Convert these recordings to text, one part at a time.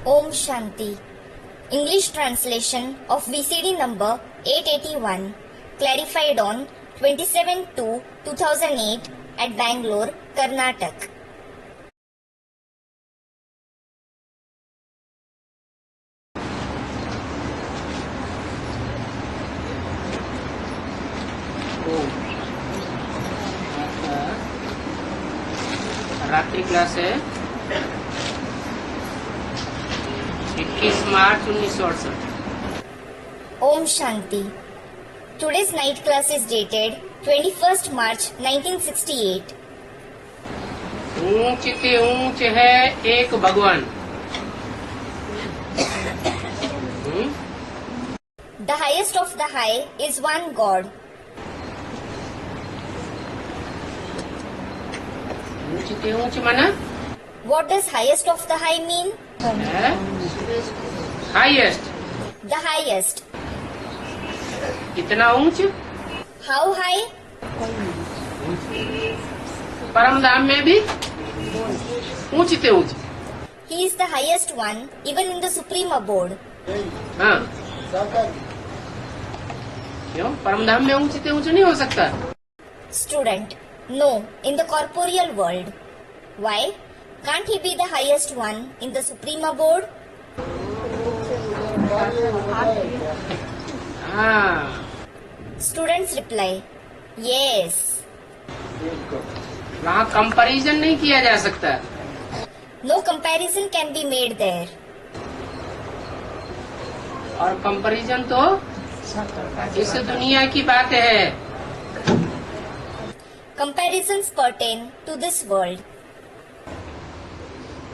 Om Shanti. English translation of VCD number 881 clarified on 27/2/2008 at Bangalore, Karnataka. रात्रि class है 21 मार्च 1968। Om Shanti. Today's night class is dated 21st March 1968. ऊंच के ऊंच है एक भगवान। The highest of the high is one God. ऊंच के ऊंच माना What does highest of the high mean? Highest. The highest. कितना ऊंच? How high? परम धाम में भी ऊंच से ऊंच। He is the highest one even in the supreme abode. हाँ, क्यों? परम धाम में ऊंच से ऊंच नहीं हो सकता। Student. No, in the corporeal world. Why? Can't he be the highest one in the supreme abode? हाँ, Students reply, yes. वहाँ कंपैरिजन नहीं किया जा सकता। No comparison can be made there. और कंपैरिजन तो इस दुनिया की बात है। Comparisons pertain to this world.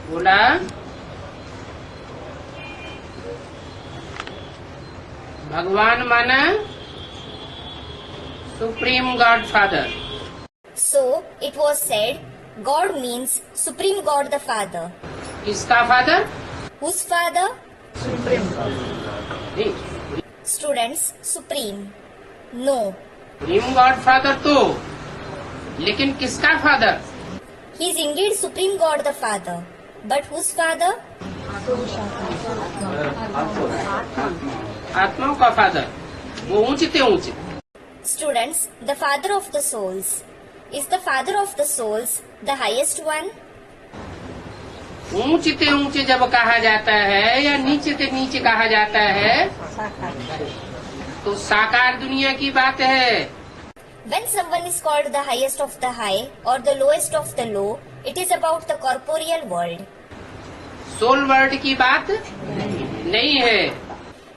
बोला भगवान माना supreme God father. So, it was said, God means Supreme God the Father. किसका फादर? Whose Father? नहीं, Students, Supreme. No. Supreme God father तो, लेकिन किसका father? He is indeed Supreme God the Father. But whose Father? आत्माओं का father. वो ऊंचे से ऊंचे। Students, the Father of the souls. Is the Father of the souls the highest one? ऊंचे से ऊंचे जब कहा जाता है या नीचे से नीचे कहा जाता है तो साकार दुनिया की बात है। When someone is called the highest of the high or the lowest of the low, it is about the corporeal world. Soul world की बात नहीं है।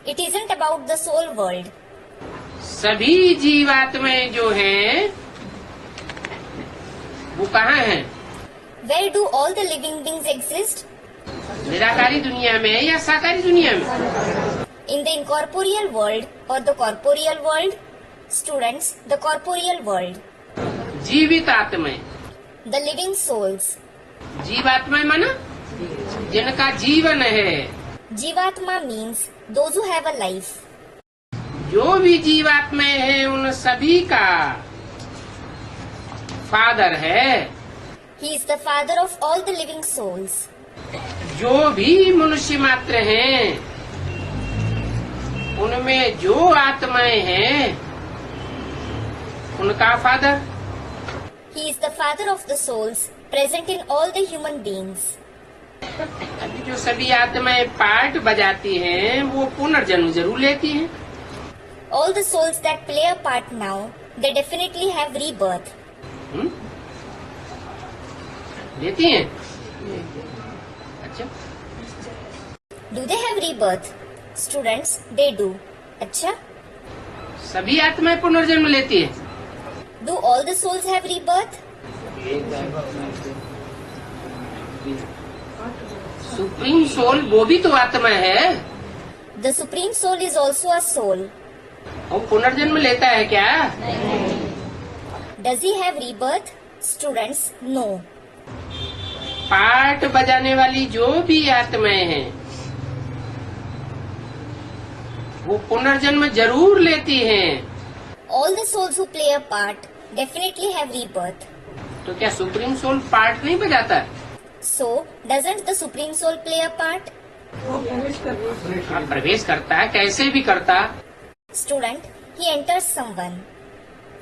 It isn't about the soul world. सभी जीवात्माएं जो हैं वो कहाँ हैं? Where do all the living beings exist? निराकारी दुनिया में या साकारी दुनिया में? In the incorporeal world or the corporeal world? Students, the corporeal world. जीवित आत्माएं। The living souls. जीवात्माएं माना जिनका जीवन है। Jivatma means those who have a life. जो भी जीवात्माएं हैं उन सभी का फादर है। He is the father of all the living souls. जो भी मनुष्य मात्र हैं उनमें जो आत्माएं हैं उनका father. He is the father of the souls present in all the human beings. अभी जो सभी आत्माएं पार्ट बजाती हैं वो पुनर्जन्म जरूर लेती हैं। All the souls that play a part now, they definitely have rebirth. लेती हैं? अच्छा, Do they have rebirth? Students, they do. अच्छा? सभी आत्माएं पुनर्जन्म लेती हैं। Do all the souls have rebirth? Supreme soul वो भी तो आत्मा है। The supreme soul is also a soul. वो पुनर्जन्म लेता है क्या? Does he have rebirth? Students, no. Part बजाने वाली जो भी आत्माएं हैं वो पुनर्जन्म जरूर लेती हैं। All the souls who play a part definitely have rebirth. तो क्या सुप्रीम सोल पार्ट नहीं बजाता? So, doesn't the Supreme Soul play a part? प्रवेश करता है, कैसे भी करता। Student, he enters someone.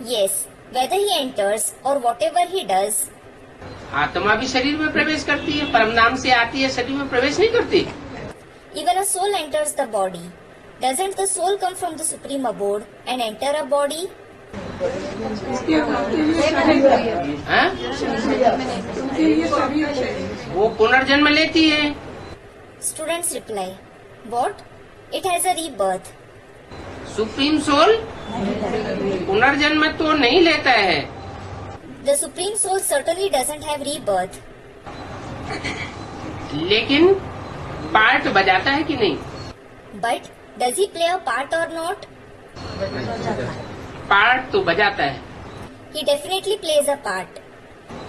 Yes, whether he enters or whatever he does, आत्मा भी शरीर में प्रवेश करती है, परमधाम से आती है, शरीर में प्रवेश नहीं करती। even a soul enters the body. Doesn't the soul come from the supreme abode and enter a body? हाँ? वो पुनर्जन्म लेती है। Students reply, what? It has a rebirth. Supreme soul पुनर्जन्म तो नहीं लेता है, The supreme soul certainly doesn't have rebirth. लेकिन पार्ट बजाता है कि नहीं? But does he play a part or not? Part तो बजाता है, He definitely plays a part.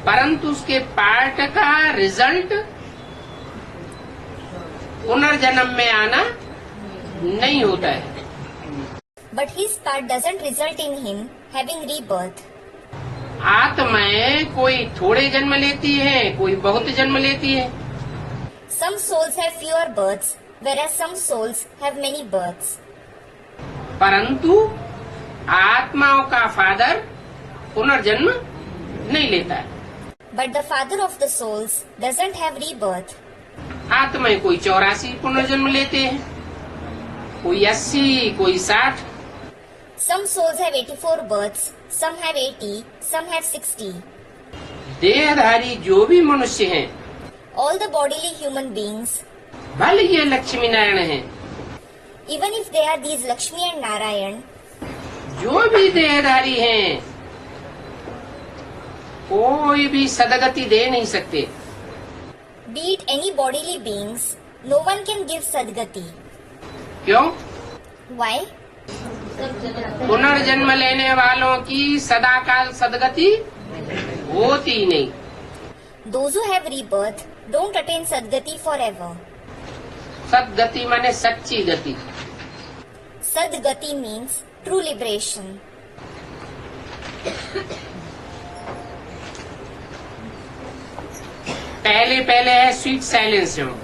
परंतु उसके पार्ट का रिजल्ट पुनर्जन्म में आना नहीं होता है। But his part doesn't result in him having rebirth. आत्माएं कोई थोड़े जन्म लेती है, कोई बहुत जन्म लेती है। Some souls have fewer births, whereas some souls have many births. परंतु आत्माओं का फादर पुनर्जन्म नहीं लेता है। But the father of the souls doesn't have rebirth. आत्माएं कोई 84 पुनर्जन्म लेते हैं, कोई 80, कोई 60। Some souls have 84 births, some have 80, some have 60. देहधारी जो भी मनुष्य हैं, All the bodily human beings, भले ये लक्ष्मी नारायण हैं, even if they are these Lakshmi and Narayan, जो भी देहधारी हैं, कोई भी सदगति दे नहीं सकते। be it any bodily beings, no one can give Sadgati. क्यों? Why? पुनर्जन्म लेने वालों की सदाकाल सदगति होती ही नहीं। Those who have rebirth don't attain Sadgati forever. सदगति माने सच्ची गति। Sadgati means true liberation. पहले पहले है sweet silence home,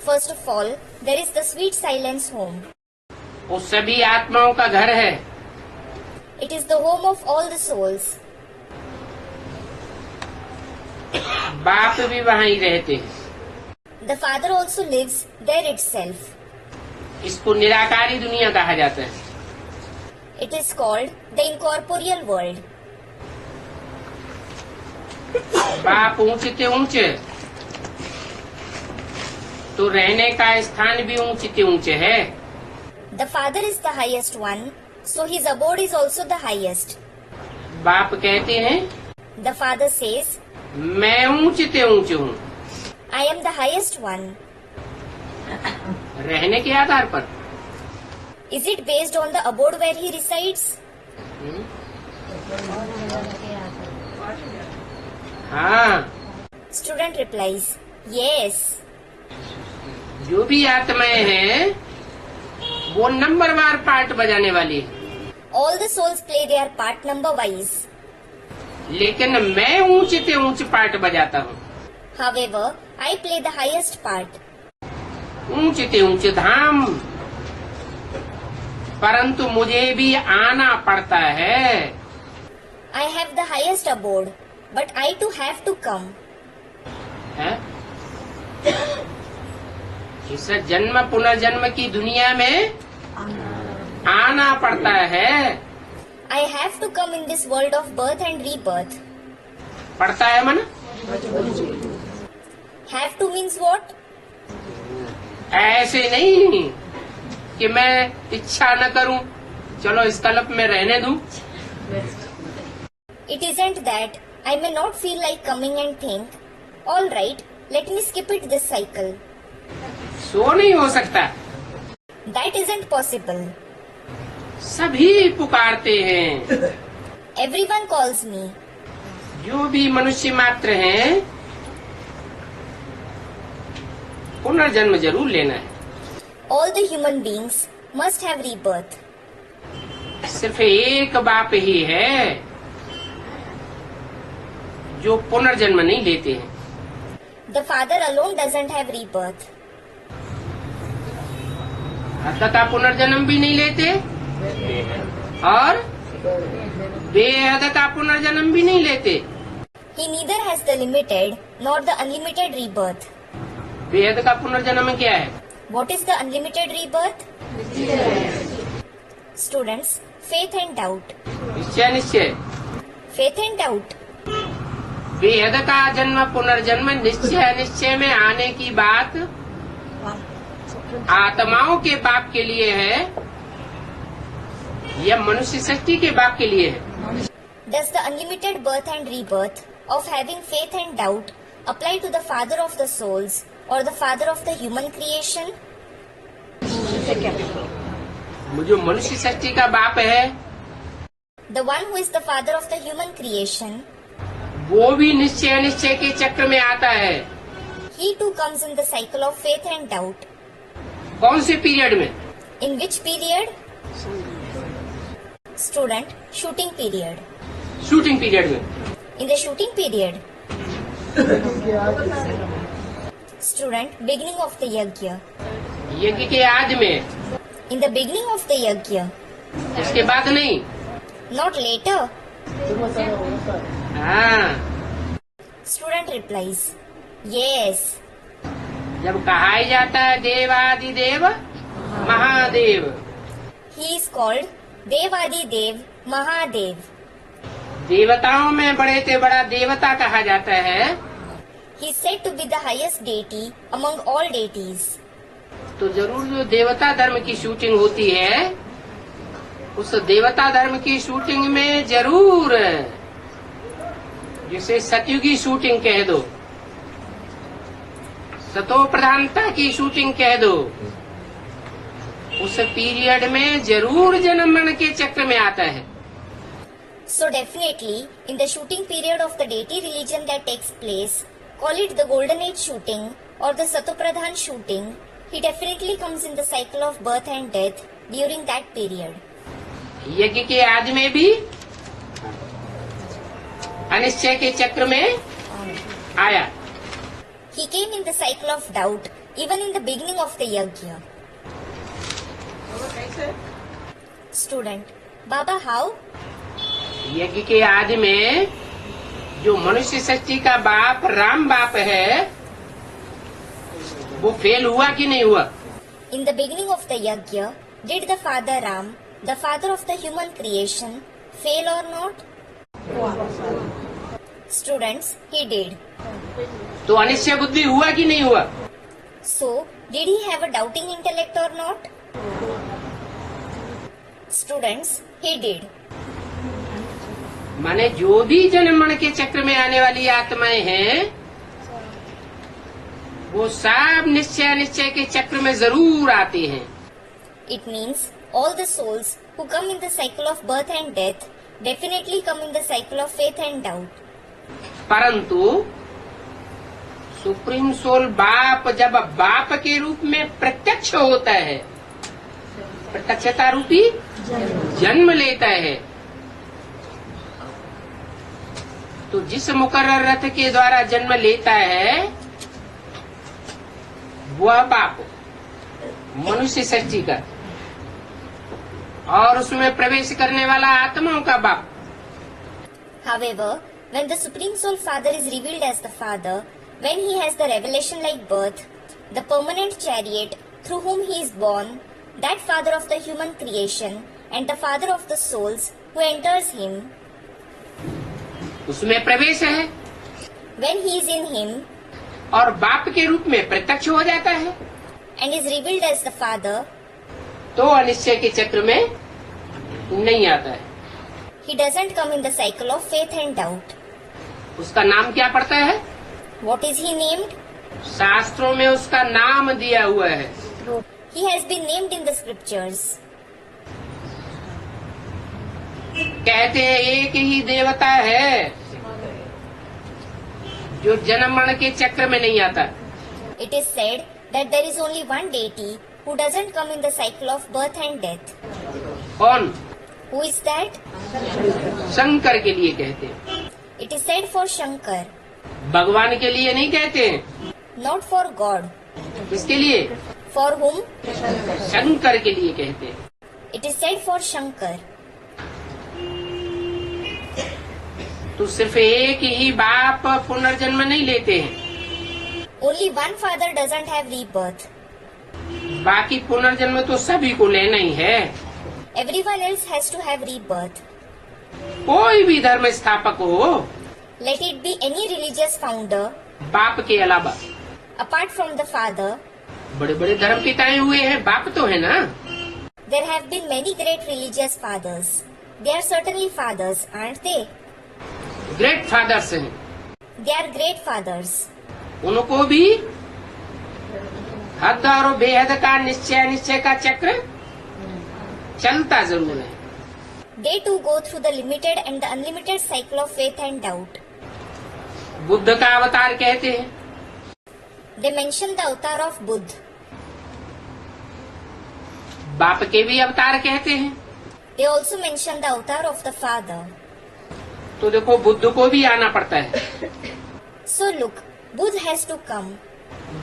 First of all, there is the sweet silence home. वो सभी आत्माओं का घर है। It is the home of all the souls. बाप भी वहाँ ही रहते हैं। The father also lives there itself. इसको निराकारी दुनिया कहा जाता है। It is called the incorporeal world. बाप ऊंचे ऊंचे, तो रहने का स्थान भी ऊंचे ऊंचे है। The father is the highest one, so his abode is also the highest. बाप कहते हैं The father says, मैं ऊंचे ऊंचे हूँ, I am the highest one. रहने के आधार पर। Is it based on the abode where he resides? हाँ, Student replies, yes. जो भी आत्माएं हैं वो नंबरवार पार्ट बजाने वाली है, All the souls play their part number wise. लेकिन मैं ऊंचे ऊंचे पार्ट बजाता हूँ। However, I play the highest part. ऊंचे ऊंचे धाम, परंतु मुझे भी आना पड़ता है। I have the highest abode, but I too have to come. है? इस जन्म पुनर्जन्म की दुनिया में आना पड़ता है। I have to come in this world of birth and rebirth. पड़ता है मन, Have to means what? ऐसे नहीं कि मैं इच्छा न करूं, चलो इस कल्प में रहने दूं। It isn't that I may not feel like coming and think, all right, let me skip it this cycle. सो नहीं हो सकता। That isn't possible. सभी पुकारते हैं, Everyone calls me. जो भी मनुष्य मात्र हैं, पुनर्जन्म जरूर लेना है। All the human beings must have rebirth. सिर्फ एक बाप ही है जो पुनर्जन्म नहीं लेते हैं। The father alone doesn't have rebirth. हद का पुनर्जन्म भी नहीं लेते और बेहद का पुनर्जन्म भी नहीं लेते। He neither has the limited nor the unlimited rebirth. बेहद का पुनर्जन्म क्या है? What is the unlimited rebirth? Students, faith and doubt. निश्चय निश्चय। Faith and doubt. बेहद का जन्म पुनर्जन्म निश्चय निश्चय में आने की बात आत्माओं के बाप के लिए है या मनुष्य सृष्टि के बाप के लिए है? Does the unlimited birth and rebirth of having faith and doubt apply to the father of the souls or the father of the human creation? जो मनुष्य सृष्टि का बाप है The one who is the father of the human creation, वो भी निश्चय निश्चय के चक्र में आता है। he too comes in the cycle of faith and doubt. कौन से पीरियड में? In which period? Student, shooting period. Shooting period में। In the shooting period. Student, beginning of the yajna. यज्ञ के आदि में, In the beginning of the yajna. इसके बाद नहीं। Not later. हाँ, Student replies, yes. जब कहा जाता है देवादिदेव Mahadev, He is called Devadi Dev Mahadev. देवताओं में बड़े से बड़ा देवता कहा जाता है, He is said to be the highest deity among all deities. तो जरूर जो देवता धर्म की शूटिंग होती है उस देवता धर्म की शूटिंग में जरूर जिसे सतयुगी शूटिंग कह दो, सतो प्रधानता की शूटिंग कह दो, उस पीरियड में जरूर जन्म मरण के चक्र में आता है। So definitely, in the shooting period of the deity religion that takes place, call it the golden age shooting or the Satopradhan shooting, he definitely comes in the cycle of birth and death during that period. यज्ञ के आदि में भी अनिश्चय के चक्र में आया। He came in the cycle of doubt even in the beginning of the yajna. Student, Baba, how? यज्ञ के आदि में जो मनुष्य सृष्टि का बाप राम बाप है वो फेल हुआ कि नहीं हुआ? In the beginning of the yajna, did the father Ram, the father of the human creation, fail or not? Students, he did. तो अनिश्चय बुद्धि हुआ कि नहीं हुआ? So, did he have a doubting intellect or not? Students, he did. माने जो भी जन्म मरण के चक्र में आने वाली आत्माएं हैं वो सब निश्चय निश्चय के चक्र में जरूर आते हैं। It means all the souls who come in the cycle of birth and death definitely come in the cycle of faith and doubt. परंतु सुप्रीम सोल बाप जब बाप के रूप में प्रत्यक्ष होता है, प्रत्यक्षता रूपी जन्म लेता है, तो जिस मुकर्रर रथ के द्वारा जन्म लेता है वह बाप मनुष्य सृष्टि का और उसमें प्रवेश करने वाला आत्माओं का बाप। However, when the Supreme Soul Father is revealed as the Father, when he has the revelation like birth, the permanent chariot through whom he is born, that Father of the human creation and the Father of the souls who enters him, उसमें प्रवेश है when he is in him और बाप के रूप में प्रत्यक्ष हो जाता है and is revealed as the Father, तो अनिश्चय के चक्र में नहीं आता है। he doesn't come in the cycle of faith and doubt. उसका नाम क्या पड़ता है? What is he named? शास्त्रों में उसका नाम दिया हुआ है। He has been named in the scriptures. कहते हैं एक ही देवता है जो जन्म मरण के चक्र में नहीं आता। It is said that there is only one deity who doesn't come in the cycle of birth and death. कौन? Who is that? शंकर के लिए कहते हैं, It is said for Shankar, भगवान के लिए नहीं कहते हैं। not for God. किसके लिए? For whom? शंकर के लिए कहते हैं। It is said for Shankar. तो सिर्फ एक ही बाप पुनर्जन्म नहीं लेते हैं, Only one father doesn't have rebirth. बाकी पुनर्जन्म तो सभी को लेना ही है। Everyone else has to have rebirth. कोई भी धर्म स्थापक हो, Let it be any religious founder, बाप के अलावा। apart from the father. बड़े बड़े धर्म पिताएं हुए हैं, बाप तो है ना। There have been many great religious fathers. They are certainly fathers, aren't they? Great fathers हैं, They are great fathers. उनको भी हद और बेहद का निश्चय का चक्र चलता जरूर है। They too go through the limited and the unlimited cycle of faith and doubt. Buddha का अवतार कहते हैं, They mention the avatar of Buddha. बाप के भी अवतार कहते हैं। They also mention the avatar of the father. तो देखो बुद्ध को भी आना पड़ता है, So look, Buddha has to come.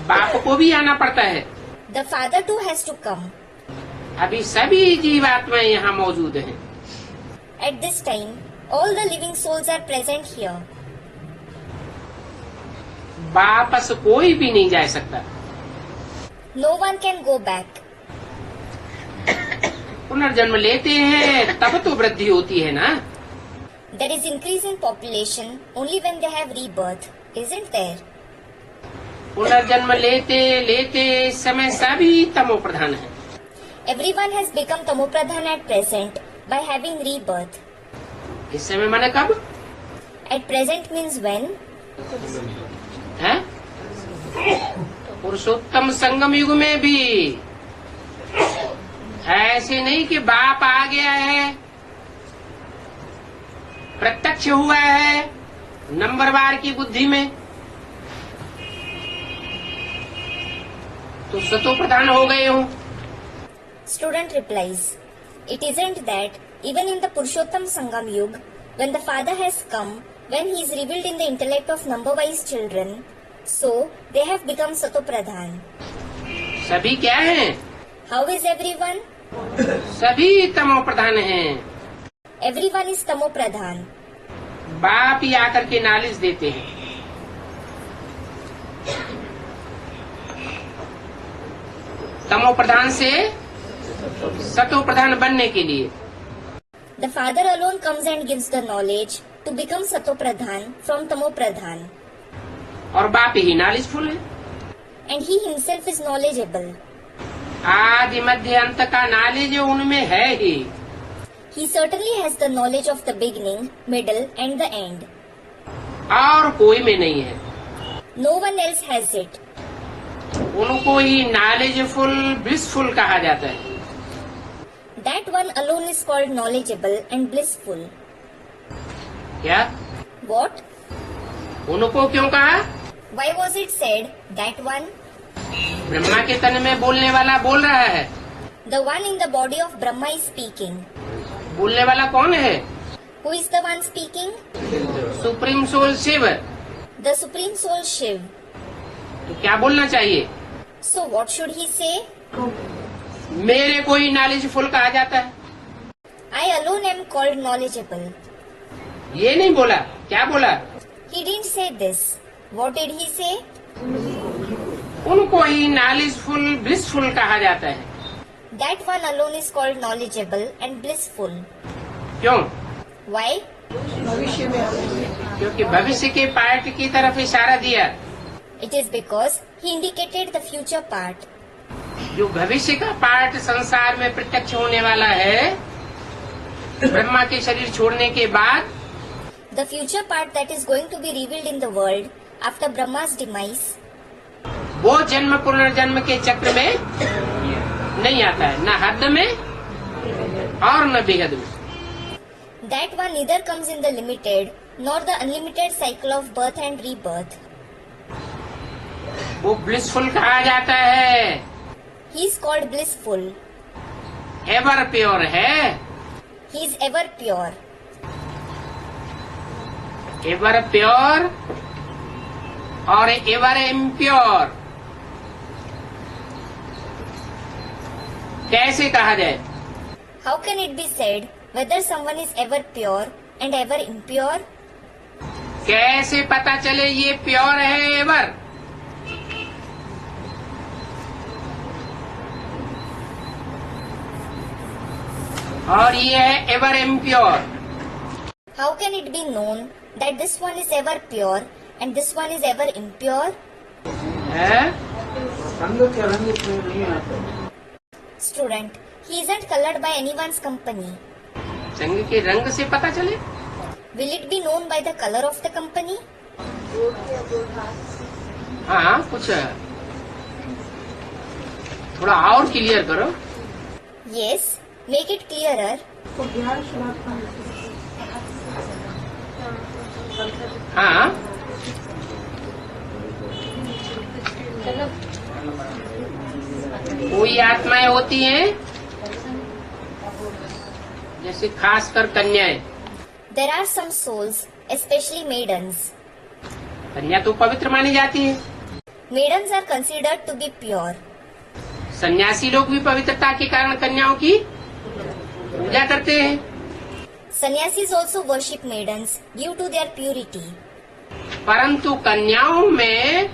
बाप को भी आना पड़ता है। The father too has to come. अभी सभी जीवात्माएं यहाँ मौजूद हैं। At this time, all the living souls are present here. वापस कोई भी नहीं जा सकता। No one can go back. पुनर्जन्म लेते हैं तब तो वृद्धि होती है ना। There is increase in population only when they have rebirth, isn't there? पुनर्जन्म लेते लेते इस समय सभी तमो प्रधान है। Everyone has become tamopradhan at present by having rebirth. इस समय माने कब At present means when? है? पुरुषोत्तम संगम युग में भी ऐसे नहीं कि बाप आ गया है, प्रत्यक्ष हुआ है नंबरवार की बुद्धि में तो सतो प्रधान हो गए हो। Student replies, it isn't that even in the Purushottam Sangam Yuga, when the father has come, when he is revealed in the intellect of number-wise children, so they have become Satopradhan. सभी क्या हैं? How is everyone? सभी तमो प्रधान हैं। Everyone is Tamopradhan. बाप ही आकर के knowledge देते हैं। तमो प्रधान से सतो प्रधान बनने के लिए The father alone comes and gives the knowledge to become Satopradhan from Tamopradhan. और बाप ही नॉलेजफुल है। And he himself is knowledgeable. आदि मध्य अंत का नॉलेज उनमें है ही। He certainly has the knowledge of the beginning, middle and the end. और कोई में नहीं है। No one else has it. उनको ही नॉलेजफुल ब्लिसफुल कहा जाता है। That one alone is called knowledgeable and blissful. क्या? What? उनको क्यों कहा? Why was it said that one? Brahma के तन में बोलने वाला बोल रहा है। The one in the body of Brahma is speaking. बोलने वाला कौन है? Who is the one speaking? Supreme soul Shiv. The Supreme Soul Shiv. तो क्या बोलना चाहिए? So what should he say? मेरे को ही नॉलेजफुल कहा जाता है। I alone am called knowledgeable. ये नहीं बोला। क्या बोला? He didn't say this. What did he say? उनको ही नॉलेजफुल ब्लिसफुल कहा जाता है। That one alone is called knowledgeable and blissful. क्यों? Why? क्योंकि भविष्य के पार्ट की तरफ इशारा दिया। It is because he indicated the future part. जो भविष्य का पार्ट संसार में प्रत्यक्ष होने वाला है ब्रह्मा के शरीर छोड़ने के बाद, The future part that is going to be revealed in the world after Brahma's demise, वो जन्म पुनर्जन्म के चक्र में नहीं आता है, न हद में और न बेहद में। that one neither comes in the limited nor the unlimited cycle of birth and rebirth. वो ब्लिसफुल कहा जाता है। He is called blissful. Ever pure है। He is ever pure. Ever pure और एवर इम्प्योर। कैसे कहा जाए? How can it be said whether someone is ever pure and ever impure? कैसे पता चले ये प्योर है एवर? और ये है ever impure. How can it be known that this one is ever pure and this one is ever impure? है? Student, he isn't colored by anyone's company. संग के रंग से पता चले? Will it be known by the color of the company? हाँ, कुछ थोड़ा और क्लियर करो। Yes, make it clearer. हाँ, कोई आत्माएं होती हैं जैसे खासकर कन्याएं। There are some souls, especially maidens. कन्या तो पवित्र मानी जाती है। Maidens are considered to be pure. सन्यासी लोग भी पवित्रता के कारण कन्याओं की पूजा करते हैं। Sannyasis also worship maidens due to their purity. परंतु कन्याओं में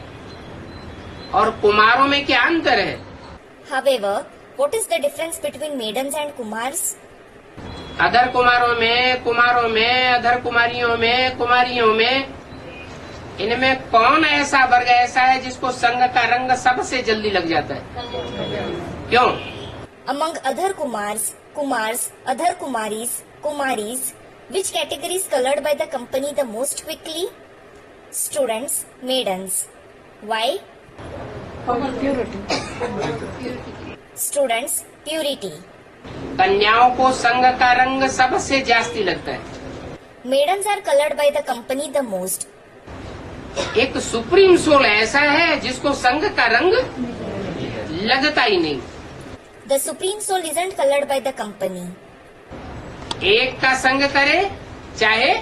और कुमारों में क्या अंतर है? However, what is the difference between maidens and kumars? अधर कुमारों में, अधर कुमारियों में इनमें कौन ऐसा वर्ग ऐसा है जिसको संग का रंग सबसे जल्दी लग जाता है? क्यों? Among other kumars, other kumaris, which category is colored by the company the most quickly? Students, maidens. Why? Students, purity. कन्याओं को संग का रंग सबसे जास्ती लगता है। Maidens are colored by the company the most. एक सुप्रीम सोल ऐसा है जिसको संग का रंग लगता ही नहीं। The supreme soul isn't colored by the company. एक का संग करे चाहे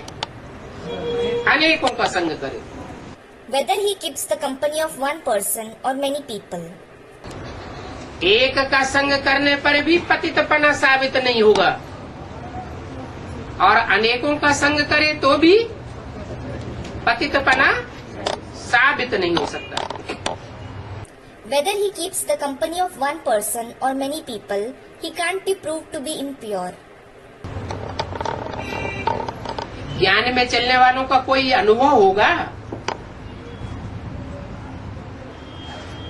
अनेकों का संग करे। Whether he keeps the company of one person or many people. एक का संग करने पर भी पतितपना साबित नहीं होगा और अनेकों का संग करे तो भी पतितपना साबित नहीं हो सकता। Whether he keeps the company of one person or many people, he can't be proved to be impure. ज्ञान में चलने वालों का कोई अनुभव होगा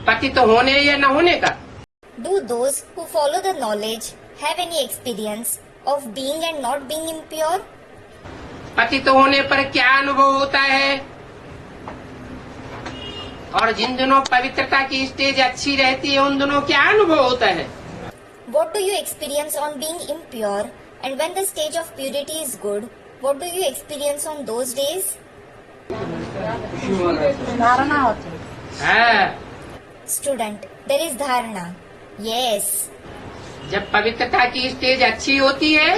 पतित होने या न होने का? Do those who follow the knowledge have any experience of being and not being impure? पतित होने पर क्या अनुभव होता है? और जिन दिनों पवित्रता की स्टेज अच्छी रहती है उन दिनों क्या अनुभव होता है? What do you experience on being impure? And when the stage of purity is good, what do you experience on those days? धारणा होती है। हाँ, Student, there is dharana. Yes. जब पवित्रता की स्टेज अच्छी होती है,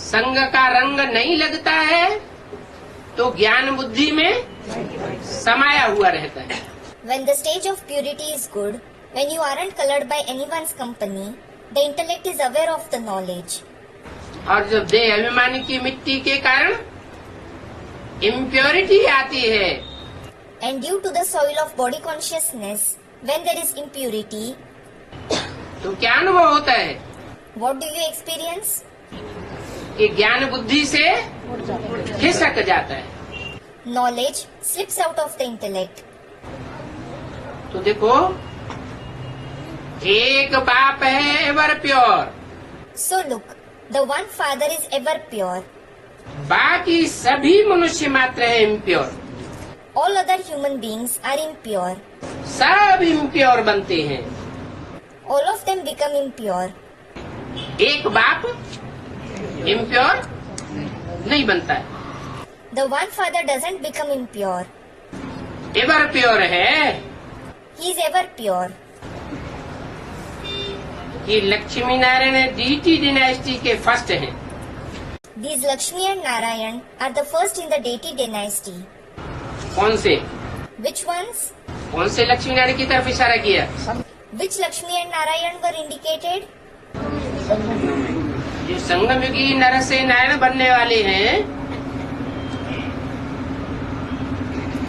संग का रंग नहीं लगता है, तो ज्ञान बुद्धि में समाया हुआ रहता है। When the stage of purity is good, when you aren't colored by anyone's company, the intellect is aware of the knowledge. और जब देह अभिमान की मिट्टी के कारण इम्प्योरिटी आती है, And due to the soil of body consciousness, when there is impurity, तो क्या अनुभव होता है? what do you experience? कि ज्ञान बुद्धि से खिसक जाता है। Knowledge slips out of the intellect. तो देखो, एक बाप है ever pure, So look, the one father is ever pure. बाकी सभी मनुष्य मात्र है impure. All other human beings are impure. सब इम्प्योर बनते हैं। All of them become impure. एक बाप इम्प्योर नहीं बनता है, The one father doesn't become impure. Ever pure है। He is ever pure. ये लक्ष्मी नारायण डीटी डिनाइस्टी के फर्स्ट हैं। These Lakshmi and Narayan are the first in the deity dynasty. कौन से? Which ones? कौन से लक्ष्मी नारायण की तरफ इशारा किया? Which Lakshmi and Narayan were indicated? जो संगमयुगी नर से नारायण बनने वाले हैं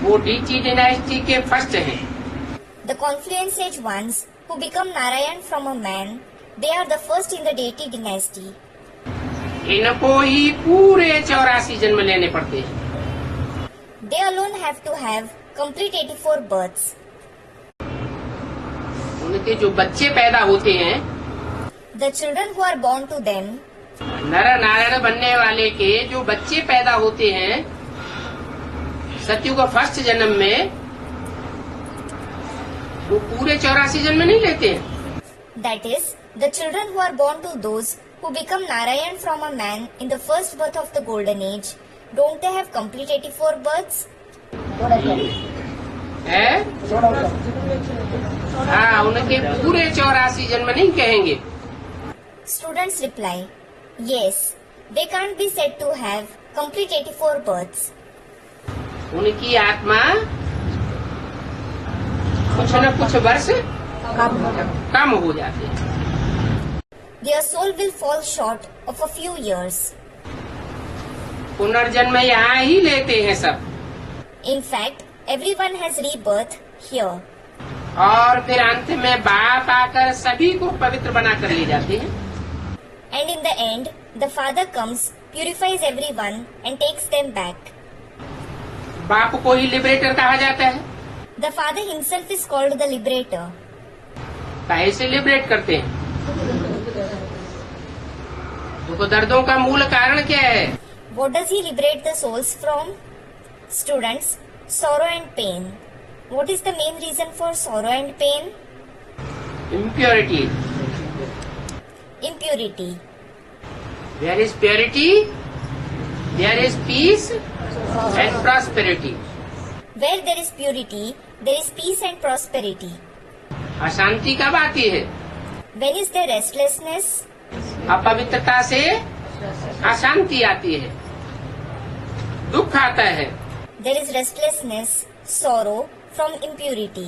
वो डीटी डिनाइस्टी के फर्स्ट हैं। The confluence age ones who become Narayan from a man, they are the first in the deity dynasty. इनको ही पूरे 84 जन्म लेने पड़ते हैं। They alone have to have complete 84 births. उनके जो बच्चे पैदा होते हैं The children who are born to them, नर नारायण बनने वाले के जो बच्चे पैदा होते हैं सत्युग फर्स्ट जन्म में वो पूरे 84 जन्म नहीं लेते हैं। that is, the children who are born to those who become Narayan from a man in the first birth of the golden age, don't they have complete 84 births? है? हाँ, उनके पूरे 84 जन्म नहीं कहेंगे। Students reply, yes, they can't be said to have complete 84 births. उनकी आत्मा कुछ न कुछ वर्ष कम हो जाते हैं। Their soul will fall short of a few years. पुनर्जन्म यहाँ ही लेते हैं सब In fact, everyone has rebirth here. और फिर अंत में बाप आकर सभी को पवित्र बना कर ले जाते हैं। And in the end, the Father comes, purifies everyone and takes them back. बाप को ही लिबरेटर कहा जाता है। The Father himself is called the Liberator. काहे से लिबरेट करते हैं? दुख दर्दों का मूल कारण क्या है? What does he liberate the souls from? Students, sorrow and pain. What is the main reason for sorrow and pain? Impurity. Impurity. There is purity, there is peace and prosperity. Where there is purity, there is peace and prosperity. अशांति कब आती है? When is there restlessness? अपवित्रता से अशांति आती है, दुख आता है। There is restlessness, sorrow from impurity.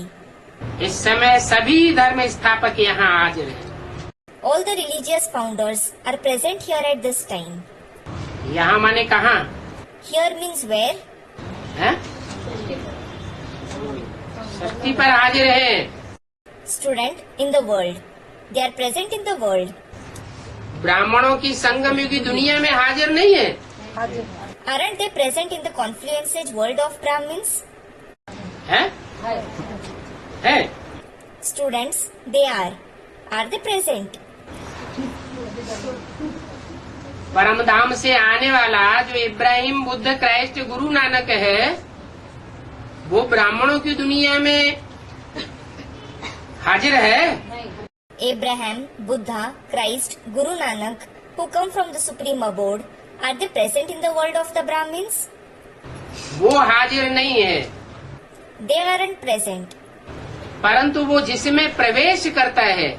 इस समय सभी धर्म स्थापक यहाँ हाजिर हैं। All the religious founders are present here at this time. यहाँ माने कहाँ? Here means where? हैं? सृष्टि पर हाजिर है। Student, in the world. They are present in the world. ब्राह्मणों की संगमयुगी दुनिया में हाजिर नहीं है। Aren't they present in the confluence age world of Brahmins? हैं? है? Students, they are. Are they present? परम धाम से आने वाला जो इब्राहिम बुद्ध क्राइस्ट गुरु नानक है वो ब्राह्मणों की दुनिया में हाजिर है। Abraham, Buddha, Christ, Guru Nanak, who come from the supreme abode, are they present in the world of the Brahmins? वो हाजिर नहीं है, They aren't present. परंतु वो जिसमें प्रवेश करता है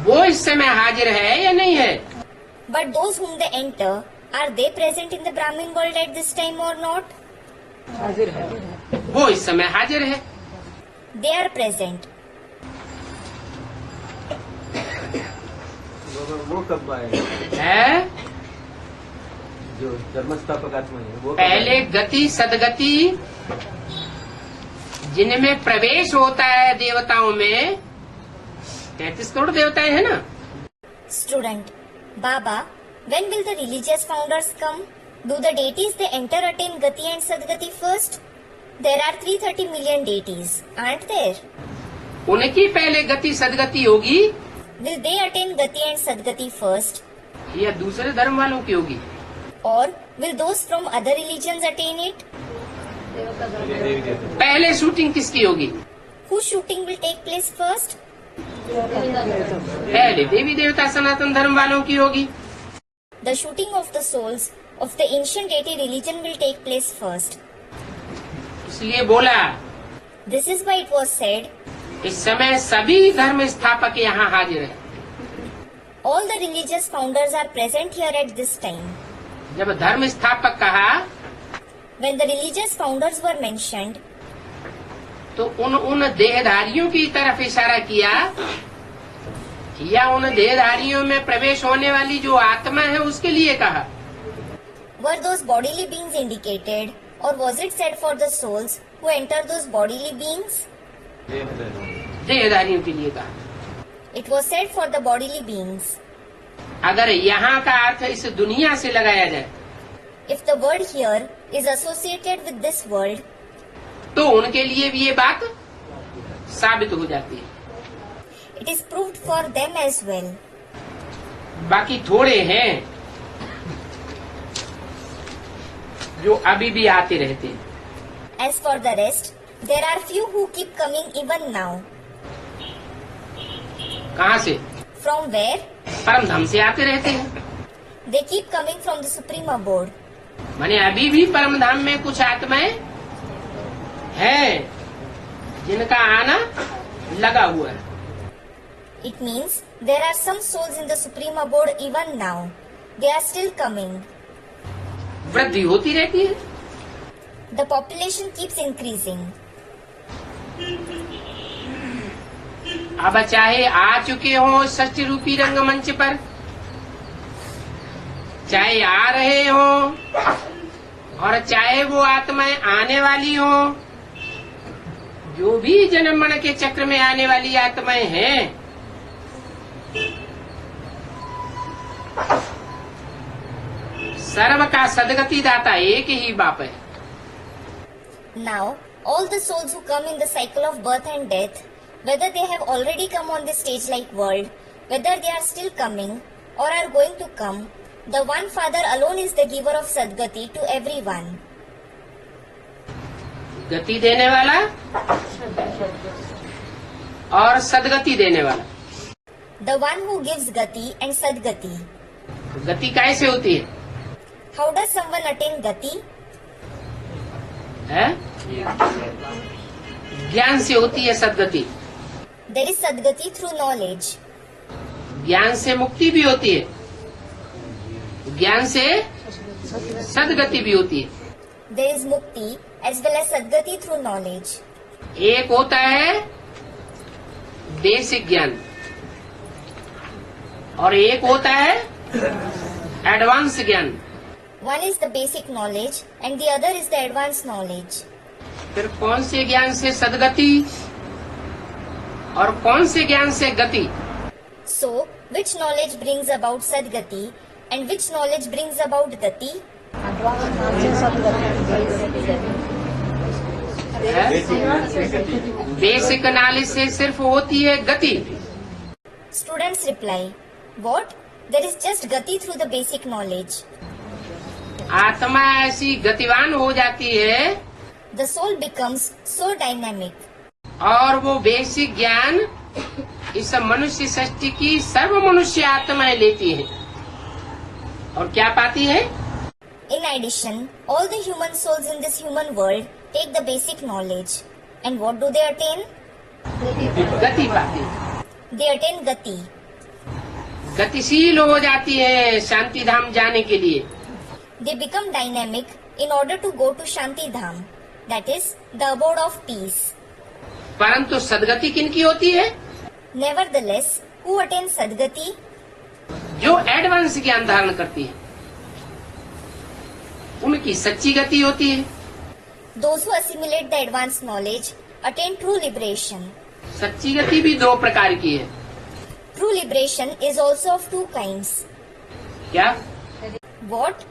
वो इस समय हाजिर है या नहीं है? But those whom they enter, are they present in the Brahmin world at this time or not? वो इस समय हाजिर है। They are present. वो कब आएगा? है? जो धर्मस्थापक आत्मा है वो पहले गति सदगति जिनमें प्रवेश होता है देवताओं में 33 करोड़ देवताएं है ना। Student, Baba, when will the religious founders come? Do the deities they enter attain Gati and Sadgati first? There are 330 million deities, aren't there? उनकी पहले गति सदगति होगी Will they attain Gati and Sadgati first? या दूसरे धर्म वालों की होगी? Or will those from other religions attain it? पहले शूटिंग किसकी होगी? Whose shooting will take place first? पहले देवी देवता सनातन धर्म वालों की होगी। The shooting of the souls of the ancient deity religion will take place first. इसलिए बोला This is why it was said, इस समय सभी धर्म स्थापक यहाँ हाजिर है। all the religious founders are present here at this time. जब धर्म स्थापक कहा When the religious founders were mentioned, तो उन देहधारियों की तरफ इशारा किया या उन देहधारियों में प्रवेश होने वाली जो आत्मा है उसके लिए कहा? Were those bodily beings indicated, or was it said for the souls who enter those bodily beings? देहधारियों के लिए कहा। It was said for the bodily beings. अगर यहाँ का अर्थ इस दुनिया से लगाया जाए If the word here is associated with this world, तो उनके लिए भी ये बात साबित हो जाती है। it is proved for them as well. बाकी थोड़े हैं जो अभी भी आते रहते हैं। As for the rest, there are few who keep coming even now. कहाँ से? From where? परम धाम से आते रहते हैं। They keep coming from the Supreme Abode. माने अभी भी परम धाम में कुछ आत्माएं हैं जिनका आना लगा हुआ है। It means there are some souls in the Supreme Abode even now. They are still coming. वृद्धि होती रहती है। The population keeps increasing. अब चाहे आ चुके हो षष्ठ रूपी रंगमंच पर, चाहे आ रहे हो और चाहे वो आत्माएं आने वाली हो, जो भी जन्म मरण के चक्र में आने वाली आत्माएं हैं, सर्व का सदगति दाता एक ही बाप है। Now, all the souls who come in the cycle of birth and death, whether they have already come on this stage-like world, whether they are still coming or are going to come, the one Father alone is the giver of Sadgati to everyone. गति देने वाला और सदगति देने वाला। The one who gives Gati and Sadgati. गति कैसे होती है? How does someone attain Gati? है? ज्ञान से होती है सदगति। There is Sadgati through knowledge. ज्ञान से मुक्ति भी होती है, ज्ञान से सदगति भी होती है। There is Mukti as well as Sadgati through knowledge. एक होता है बेसिक ज्ञान और एक होता है एडवांस ज्ञान। One is the basic knowledge and the other is the advanced knowledge. फिर कौन से ज्ञान से सदगति और कौन से ज्ञान से गति? So, which knowledge brings about Sadgati and which knowledge brings about Gati? Basic knowledge से सिर्फ होती है गति। Students reply, what? There is just Gati through the basic knowledge. आत्मा ऐसी गतिवान हो जाती है The soul becomes so dynamic. और वो बेसिक ज्ञान इस मनुष्य सृष्टि की सर्व मनुष्य आत्माएं लेती है और क्या पाती है? In addition, all the human souls in this human world take the basic knowledge. And what do they attain? गति पाती है। They attain Gati. गतिशील हो जाती है शांति धाम जाने के लिए। They become dynamic in order to go to Shanti Dham, that is, the abode of peace. परंतु सदगति किनकी होती है? Nevertheless, who attains Sadgati? जो एडवांस ज्ञान धारण करती है, उनकी सच्ची गति होती है। Those who assimilate the advanced knowledge attain true liberation. सच्ची गति भी दो प्रकार की है। True liberation is also of two kinds. क्या? What?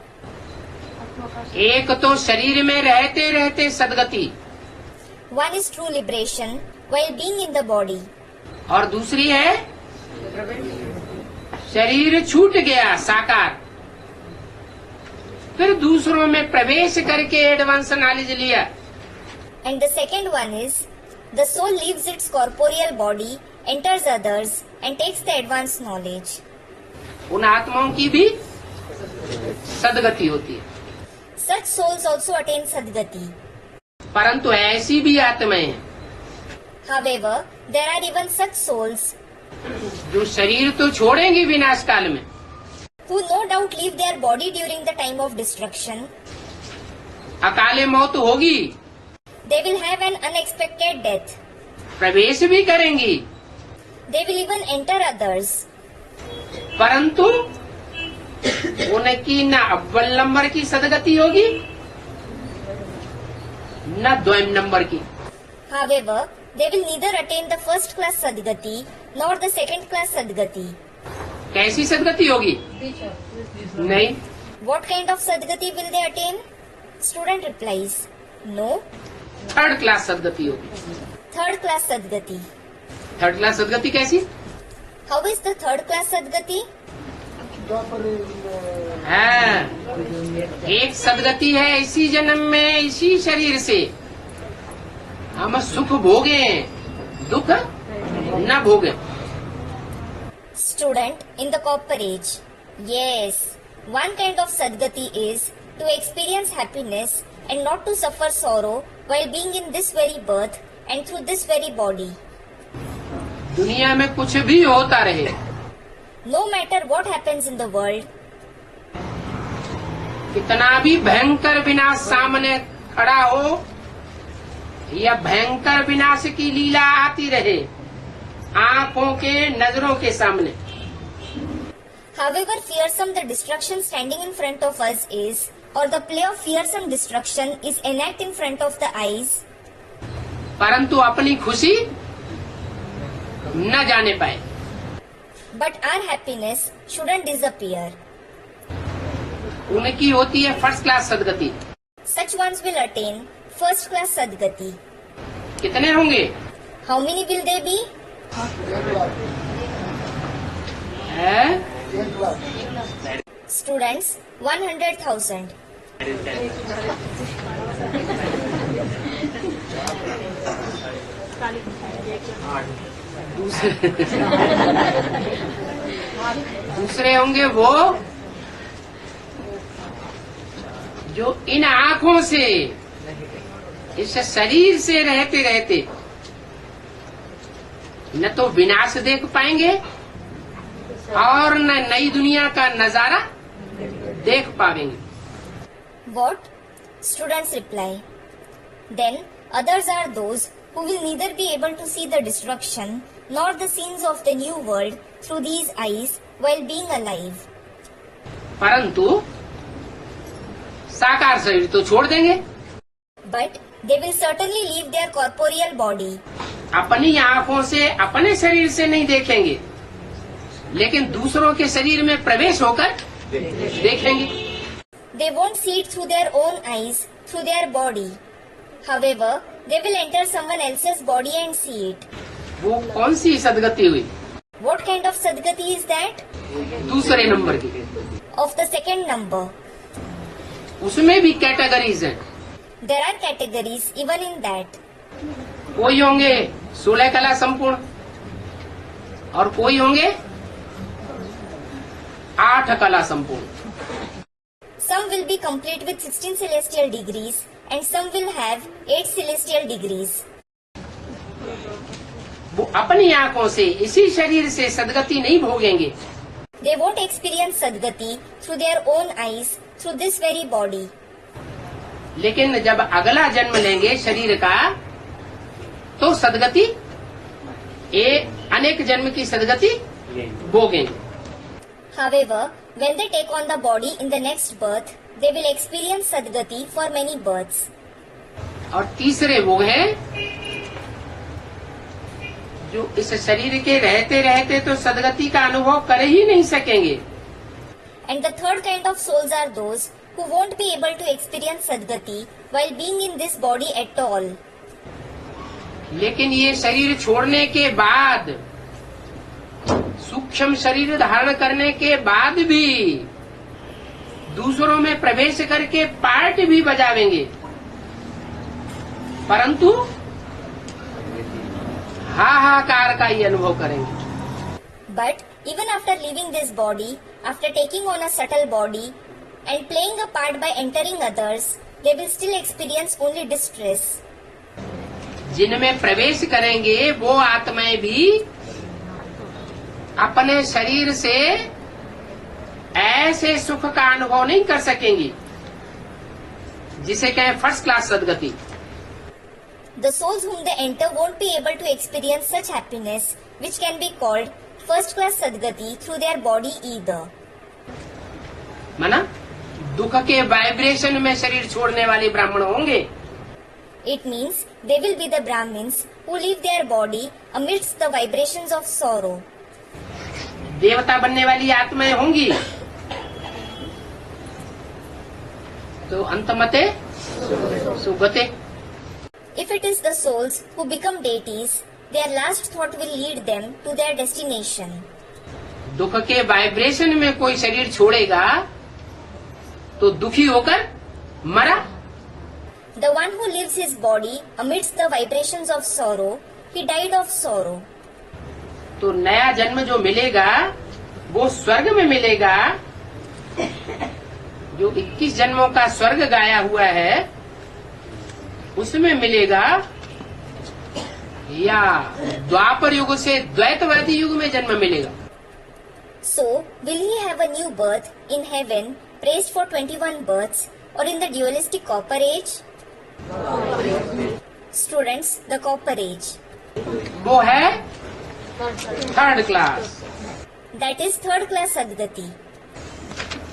एक तो शरीर में रहते रहते सदगति One is true liberation while being in the body. और दूसरी है शरीर छूट गया साकार, फिर दूसरों में प्रवेश करके एडवांस नॉलेज लिया। And the second one is, the soul leaves its corporeal body, enters others and takes the advanced knowledge. उन आत्माओं की भी सदगति होती है। Such souls also attain Sadgati. परंतु ऐसी भी आत्माएं हैं However, there are even such souls जो शरीर तो छोड़ेंगी विनाश काल में, who no doubt leave their body during the time of destruction. अकाले मौत होगी, They will have an unexpected death. प्रवेश भी करेंगी, They will even enter others. परंतु उनकी न अव्वल नंबर की सदगति होगी न द्वयम नंबर की। However, they will neither attain the first class Sadgati nor the second class Sadgati. कैसी सदगति होगी? नहीं। What kind of Sadgati will they attain? Student replies, no, third class सदगति होगी। third class Sadgati. Third class सदगति कैसी? How is the third class Sadgati? हाँ, एक सदगति है इसी जन्म में इसी शरीर से हम सुख भोगे, दुख न भोगे। Student in the copper age. Yes, one kind of Sadgati is to experience happiness and not to suffer sorrow while being in this very birth and through this very body. दुनिया में कुछ भी होता रहे, No matter what happens in the world, कितना भी भयंकर विनाश सामने खड़ा हो या भयंकर विनाश की लीला आती रहे आंखों के नजरों के सामने, however fearsome the destruction standing in front of us is, or the play of fearsome destruction is enacted in front of the eyes, परंतु अपनी खुशी न जाने पाए। but our happiness shouldn't disappear. उनकी होती है first class Sadgati. Such ones will attain first class Sadgati. कितने होंगे? How many will they be? है? Students, 100,000. दूसरे होंगे वो जो इन आंखों से इस शरीर से रहते रहते न तो विनाश देख पाएंगे और न नई दुनिया का नजारा देख पाएंगे। What? Students reply. Then others are those who will neither be able to see the destruction nor the scenes of the new world through these eyes while being alive. परंतु साकार शरीर तो छोड़ देंगे, But they will certainly leave their corporeal body. अपनी आंखों से अपने शरीर से नहीं देखेंगे, लेकिन दूसरों के शरीर में प्रवेश होकर देखेंगे। They won't see it through their own eyes, through their body. However, they will enter someone else's body and see it. वो कौन सी सदगति हुई? What kind of Sadgati is that? दूसरे नंबर की। Of the second number. उसमें भी categories हैं। There are categories even in that. कोई होंगे 16 कला संपूर्ण और कोई होंगे 8 कला संपूर्ण। Some will be complete with 16 celestial degrees and some will have 8 celestial degrees. वो अपनी आंखों से इसी शरीर से सदगति नहीं भोगेंगे, They won't experience Sadgati through their own eyes, through this very body. लेकिन जब अगला जन्म लेंगे शरीर का तो सदगति अनेक जन्म की सदगति भोगेंगे। However, when they take on the body in the next birth, they will experience Sadgati for many births. और तीसरे वो हैं जो इस शरीर के रहते रहते तो सदगति का अनुभव कर ही नहीं सकेंगे, And the third kind of souls are those who won't be able to experience Sadgati while being in this body at all. लेकिन ये शरीर छोड़ने के बाद सूक्ष्म शरीर धारण करने के बाद भी दूसरों में प्रवेश करके पार्ट भी बजावेंगे, परंतु हाहाकार का ही अनुभव करेंगे। But even after leaving this body, after taking on a subtle body and playing a part by entering others, they will still experience only distress. जिनमें प्रवेश करेंगे वो आत्माएं भी अपने शरीर से ऐसे सुख का अनुभव नहीं कर सकेंगी जिसे कहें first class Sadgati. The souls whom they enter won't be able to experience such happiness, which can be called first class Sadgati, through their body either. माना दुख के वाइब्रेशन में शरीर छोड़ने वाले ब्राह्मण होंगे. It means they will be the Brahmins who leave their body amidst the vibrations of sorrow. देवता बनने वाली आत्माएं होंगी. तो अंतमते सुगते. If it is the souls who become deities, their last thought will lead them to their destination. दुख के vibration में कोई शरीर छोड़ेगा तो दुखी होकर मरा. The one who leaves his body amidst the vibrations of sorrow, he died of sorrow. तो नया जन्म जो मिलेगा वो स्वर्ग में मिलेगा. जो 21 जन्मों का स्वर्ग गाया हुआ है उसमें मिलेगा, या द्वापर युग से द्वैतवादी युग में जन्म मिलेगा. So, will he have a new birth in heaven, praised for 21 births, or in the dualistic copper age? Students, the copper age. वो है third class. That is third class Sadgati.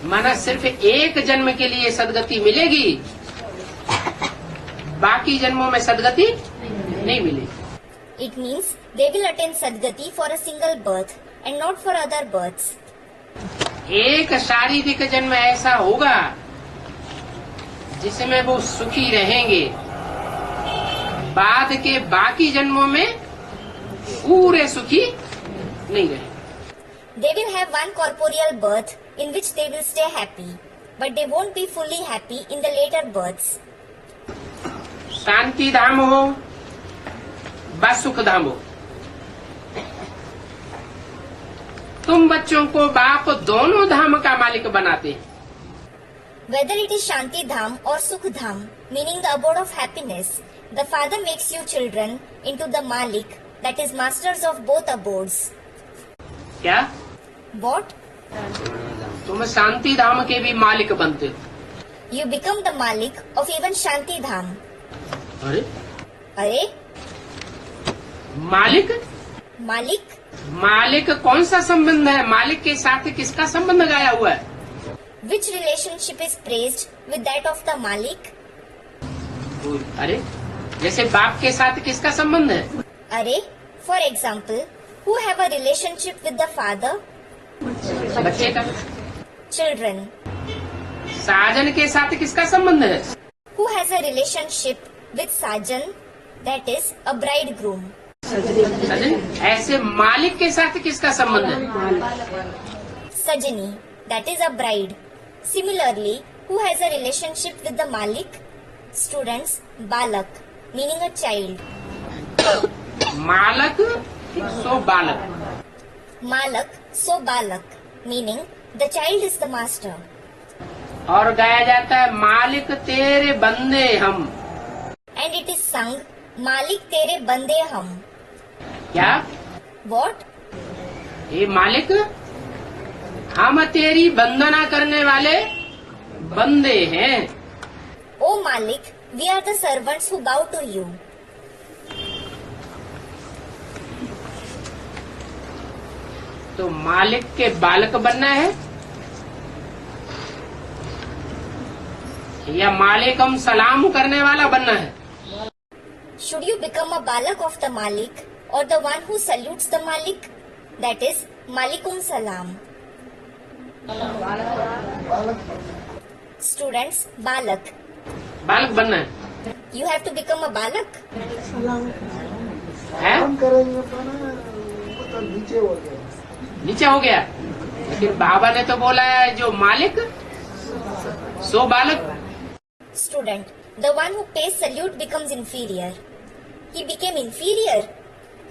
माना सिर्फ एक जन्म के लिए सदगति मिलेगी, बाकी जन्मों में सदगति नहीं मिलेगी. It means they will attain Sadgati for a single birth and not for other births. एक शारीरिक जन्म ऐसा होगा जिसमें वो सुखी रहेंगे, बाद के बाकी जन्मों में पूरे सुखी नहीं रहेंगे. They will have one corporeal birth in which they will stay happy, but they won't be fully happy in the later births. शांति धाम हो व सुख धाम हो, तुम बच्चों को बाप दोनों धाम का मालिक बनाते हैं. Whether it is Shanti Dham or Sukh Dham, meaning the abode of happiness, the Father makes you children into the Malik, that is masters of both abodes. क्या What? तुम शांति धाम के भी मालिक बनते हो? You become the Malik of even Shanti Dham. अरे अरे मालिक मालिक मालिक कौन सा संबंध है? मालिक के साथ किसका संबंध गाया हुआ है? Which relationship is praised with that of the Malik? अरे जैसे बाप के साथ किसका संबंध है? अरे, for example, who have a relationship with the father? बच्चे का. Children. साजन के साथ किसका संबंध है? Who has a relationship with Sajan? That is a bridegroom. साजन. ऐसे मालिक के साथ किसका संबंध है? Sajani. That is a bride. Similarly, who has a relationship with the Malik? Students, Balak, meaning a child. मालक सो बालक. Malak, so Balak, meaning the child is the master. और गाया जाता है मालिक तेरे बंदे हम. And it is sung, Malik tere bande hum. क्या? What? ये मालिक हम तेरी वंदना करने वाले बंदे हैं. O Malik, we are the servants who bow to you. तो मालिक के बालक बनना है या मालिकम सलाम करने वाला बनना है? Should you become a Balak of the Malik or the one who salutes the Malik? That is Malikum Salam. Students, Balak. बालक बनना है. You have to become a Balak. है? करेंगे तो ना वो तो नीचे हो गया. नीचे हो गया. लेकिन बाबा ने तो बोला है जो मालिक सो बालक. Student, the one who pays salute becomes inferior. He became inferior.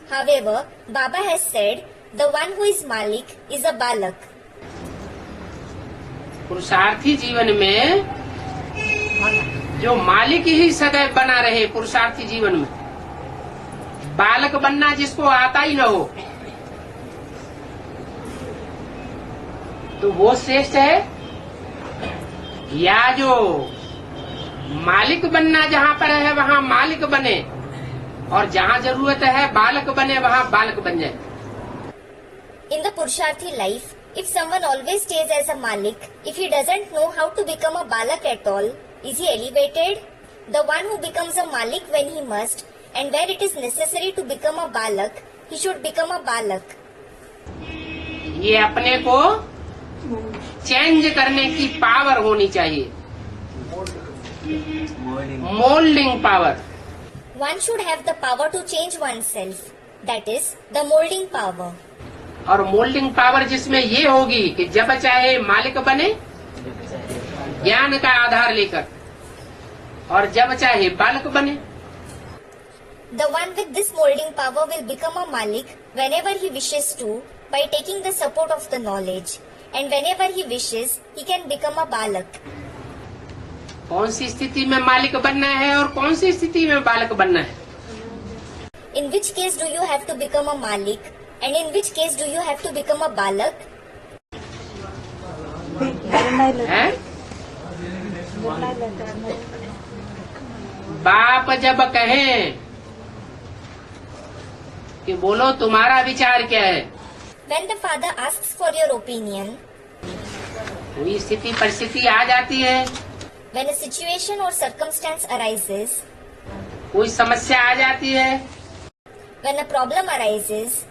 However, Baba has said the one who is Malik is a Balak. पुरुषार्थी जीवन में जो मालिक ही सदैव बना रहे, पुरुषार्थी जीवन में बालक बनना जिसको आता ही न हो तो वो श्रेष्ठ है, या जो मालिक बनना जहाँ पर है वहाँ मालिक बने और जहाँ जरूरत है बालक बने वहाँ बालक बन जाए। In the Purusharthi life, if someone always stays as a Malik, if he doesn't know how to become a Balak at all, is he elevated? The one who becomes a Malik when he must, and where it is necessary to become a Balak, he should become a Balak. ये अपने को change करने की power होनी चाहिए, moulding power. One should have the power to change oneself, that is, the molding power. और moulding power जिसमें ये होगी कि जब चाहे मालिक बने ज्ञान का आधार लेकर, और जब चाहे बालक बने। The one with this molding power will become a Malik whenever he wishes to by taking the support of the knowledge, and whenever he wishes, he can become a Balak. कौन सी स्थिति में मालिक बनना है और कौन सी स्थिति में बालक बनना है? In which case do you have to become a Malik, and in which case do you have to become a Balak? हैं? बाप जब कहें कि बोलो तुम्हारा विचार क्या है, When the father asks for your opinion, कोई स्थिति परिस्थिति आ जाती है, when a situation or circumstance arises, कोई समस्या आ जाती है, when a problem arises,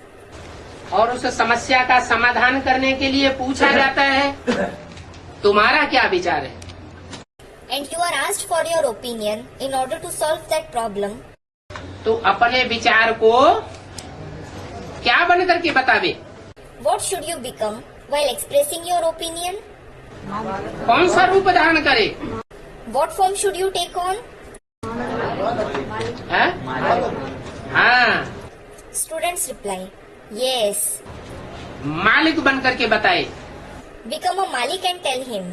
और उस समस्या का समाधान करने के लिए पूछा जाता है तुम्हारा क्या विचार है, and you are asked for your opinion in order to solve that problem, तो अपने विचार को क्या बन करके बतावे? what should you become while expressing your opinion? कौन सा रूप धारण करे? What form should you take on? हैं? हाँ, Students reply, yes. मालिक बन करके बताए Become a Malik and tell him,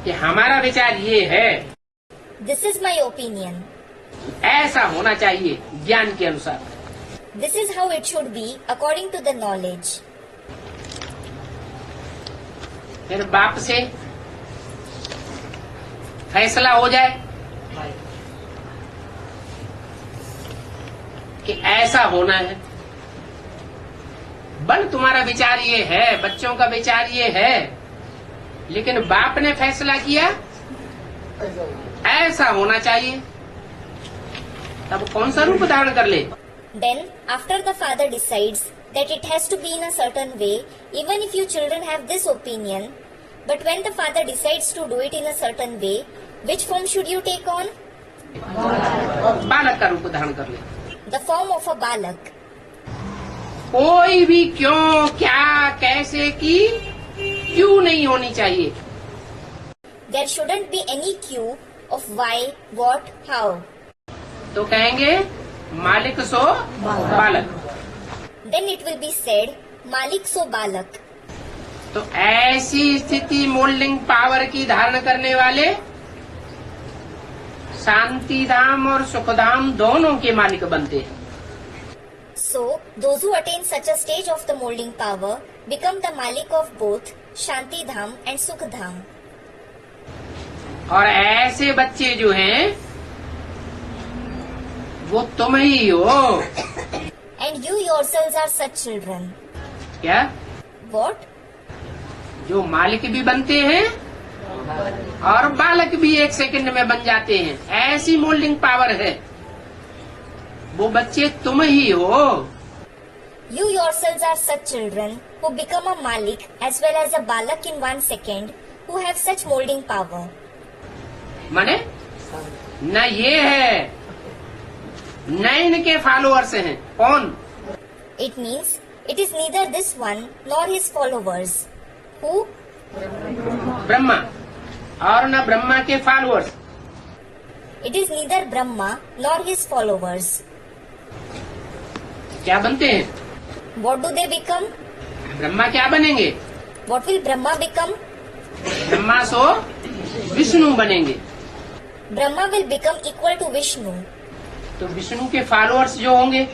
कि हमारा विचार ये है, this is my opinion. ऐसा होना चाहिए ज्ञान के अनुसार। This is how it should be according to the knowledge. फिर बाप से फैसला हो जाए कि ऐसा होना है। बल तुम्हारा विचार ये है, बच्चों का विचार ये है, लेकिन बाप ने फैसला किया ऐसा होना चाहिए, तब कौन सा रूप धारण कर ले? Then, after the father decides that it has to be in a certain way, even if you children have this opinion, but when the father decides to do it in a certain way, which form should you take on? बालक का रूप धारण कर ले। The form of a Balak. कोई भी क्यों, क्या, कैसे की क्यों नहीं होनी चाहिए। There shouldn't be any cue of why, what, how. तो कहेंगे मालिक सो बालक। Then it will be said, Malik so Balak. तो ऐसी स्थिति मोल्डिंग पावर की धारण करने वाले शांति धाम और सुखधाम दोनों के मालिक बनते हैं। So, those who attain such a stage of the molding power become the Malik of both Shanti Dham and Sukh Dham. और ऐसे बच्चे जो हैं वो तुम ही हो। And you yourselves are such children. क्या? What? जो मालिक भी बनते हैं और बालक भी एक सेकंड में बन जाते हैं, ऐसी मोल्डिंग पावर है। वो बच्चे तुम ही हो। You yourselves are such children who become a Malik as well as a Balak in 1 second, who have such molding power. माने न ये है न इनके फॉलोअर्स हैं। कौन? It means it is neither this one nor his followers. Who? Brahma, और न ब्रह्मा के followers. It is neither Brahma nor his followers. क्या बनते हैं? What do they become? Brahma क्या बनेंगे? What will Brahma become? Brahma सो विष्णु बनेंगे। Brahma will become equal to Vishnu. तो विष्णु के फॉलोअर्स जो होंगे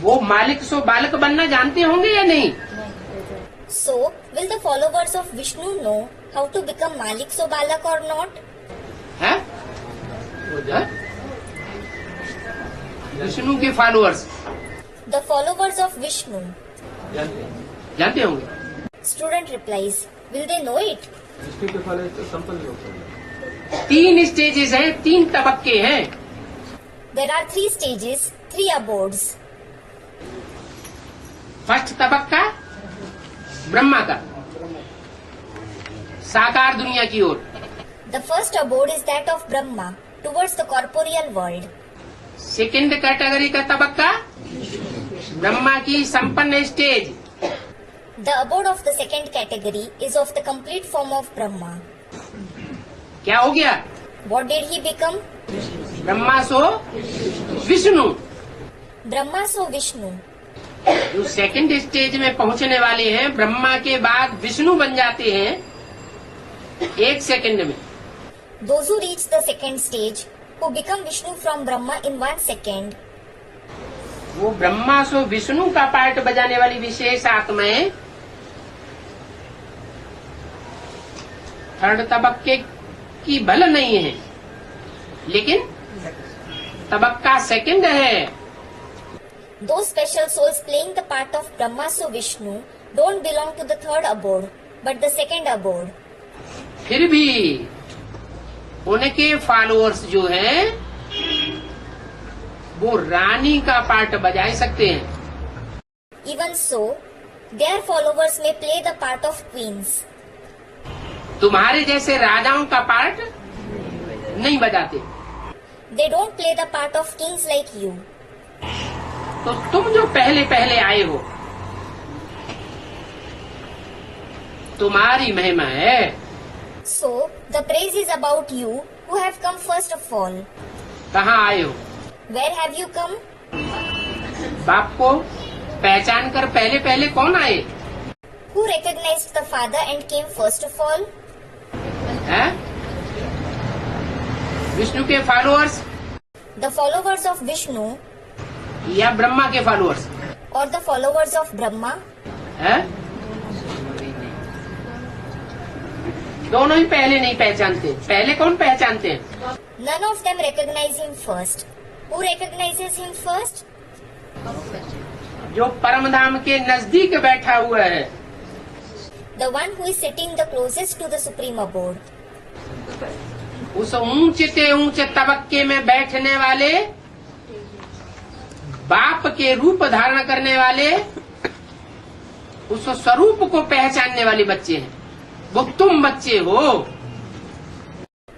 वो मालिक सो बालक बनना जानते होंगे या नहीं? So, will the followers of Vishnu know how to become Malik so Balak or not? है? विष्णु के followers The followers of Vishnu. जानते हैं। जानते होंगे। Student replies, will they know it? Vishnu के फल तो संपन्न लोग हैं। 3 स्टेजेस हैं, 3 तबक्के हैं। There are 3 stages, 3 abodes. First तबक्का Brahma का, साकार दुनिया की ओर। The first abode is that of Brahma, towards the corporeal world. Second category का तबक्का ब्रह्मा की संपन्न stage. The abode of the second category is of the complete form of Brahma. क्या हो गया? What did he become? Brahma so Vishnu. Brahma so Vishnu. जो second stage में पहुंचने वाले हैं, ब्रह्मा के बाद विष्णु बन जाते हैं 1 सेकंड में। Those who reach the second stage, who become Vishnu from Brahma in 1 second, वो ब्रह्मा सो विष्णु का पार्ट बजाने वाली विशेष आत्माएं थर्ड तबक्के की बल नहीं है, लेकिन तबक्का सेकंड है। those special souls playing the part of Brahma so Vishnu don't belong to the third abode, but the second abode. फिर भी उनके फॉलोअर्स जो हैं वो रानी का पार्ट बजा सकते हैं। Even so, their followers may play the part of queens. तुम्हारे जैसे राजाओं का पार्ट नहीं बजाते। They don't play the part of kings like you. तो तुम जो पहले पहले आए हो, तुम्हारी महिमा है। So, the praise is about you who have come first of all. कहाँ आए हो? Where have you come? बाप को पहचान कर पहले पहले कौन आए? Who recognized the Father and came first of all? हैं? विष्णु के followers The followers of Vishnu या ब्रह्मा के followers? or the followers of Brahma? हैं? दोनों ही पहले नहीं पहचानते। पहले कौन पहचानते हैं? None of them recognize him first. Who recognizes him first? जो परमधाम के नजदीक बैठा हुआ है, The one who is sitting the closest to the supreme abode. उस ऊंचे से ऊंचे तबक्के में बैठने वाले, बाप के रूप धारण करने वाले, उस स्वरूप को पहचानने वाले बच्चे हैं। वो तुम बच्चे हो।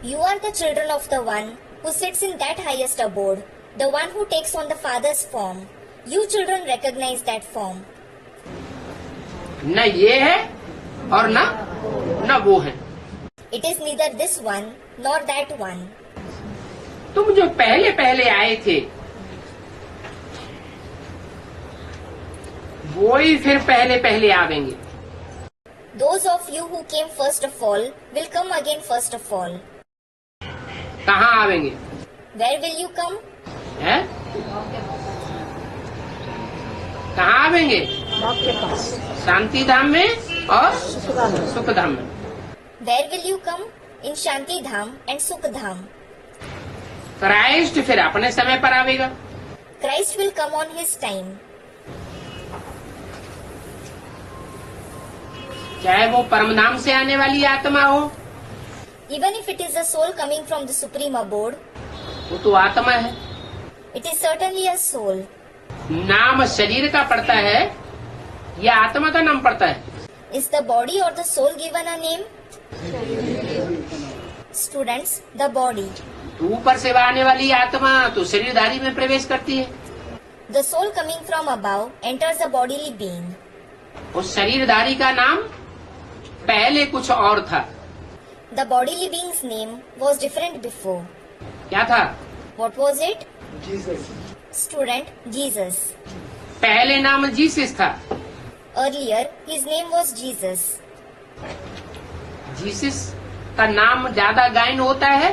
You are the children of the one who sits in that highest abode, the one who takes on the Father's form. You children recognize that form. न ये है और न वो है। It is neither this one nor that one. तुम जो पहले पहले आए थे, वो ही फिर पहले पहले आवेंगे। Those of you who came first of all will come again first of all. कहाँ आवेंगे? Where will you come? हैं? कहाँ आवेंगे? शांति धाम में और सुख धाम में। Where will you come? In Shanti Dham and Sukh Dham. Christ फिर अपने समय पर आवेगा। Christ will come on his time. चाहे वो परमधाम से आने वाली आत्मा हो, Even if it is a soul coming from the supreme abode, वो तो आत्मा है। it is certainly a soul. नाम शरीर का पड़ता है या आत्मा का नाम पड़ता है? Is the body or the soul given a name? Students, the body. तो ऊपर से आने वाली आत्मा तो शरीरधारी में प्रवेश करती है। The soul coming from above enters a bodily being. उस शरीरधारी का नाम पहले कुछ और था। The bodily being's name was different before. क्या था? What was it? Jesus. Student, Jesus. पहले नाम जीसस था। Earlier, his name was Jesus. Jesus का नाम ज्यादा गायन होता है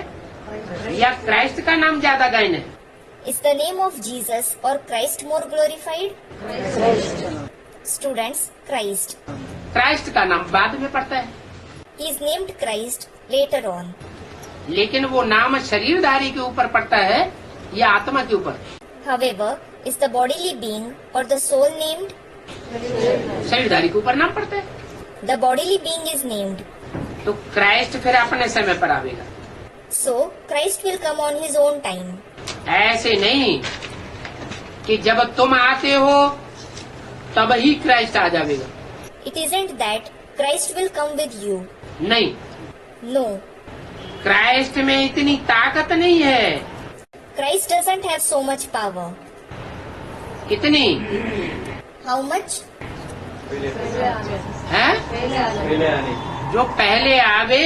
या क्राइस्ट का नाम ज्यादा गायन है? Is the name of Jesus or Christ more glorified? Students, Christ. Christ का नाम बाद में पड़ता है, He is named Christ later on. लेकिन वो नाम शरीरधारी के ऊपर पड़ता है या आत्मा के ऊपर? However, is the bodily being or the soul named? शरीरधारी के ऊपर नाम पड़ता है। The bodily being is named. तो क्राइस्ट फिर अपने समय पर आवेगा। So, Christ will come on his own time. ऐसे नहीं कि जब तुम आते हो तब ही क्राइस्ट आ जाएगा। It isn't that Christ will come with you. नहीं, No, क्राइस्ट में इतनी ताकत नहीं है। Christ doesn't have so much power. कितनी How much? है? पहले आने जो पहले आवे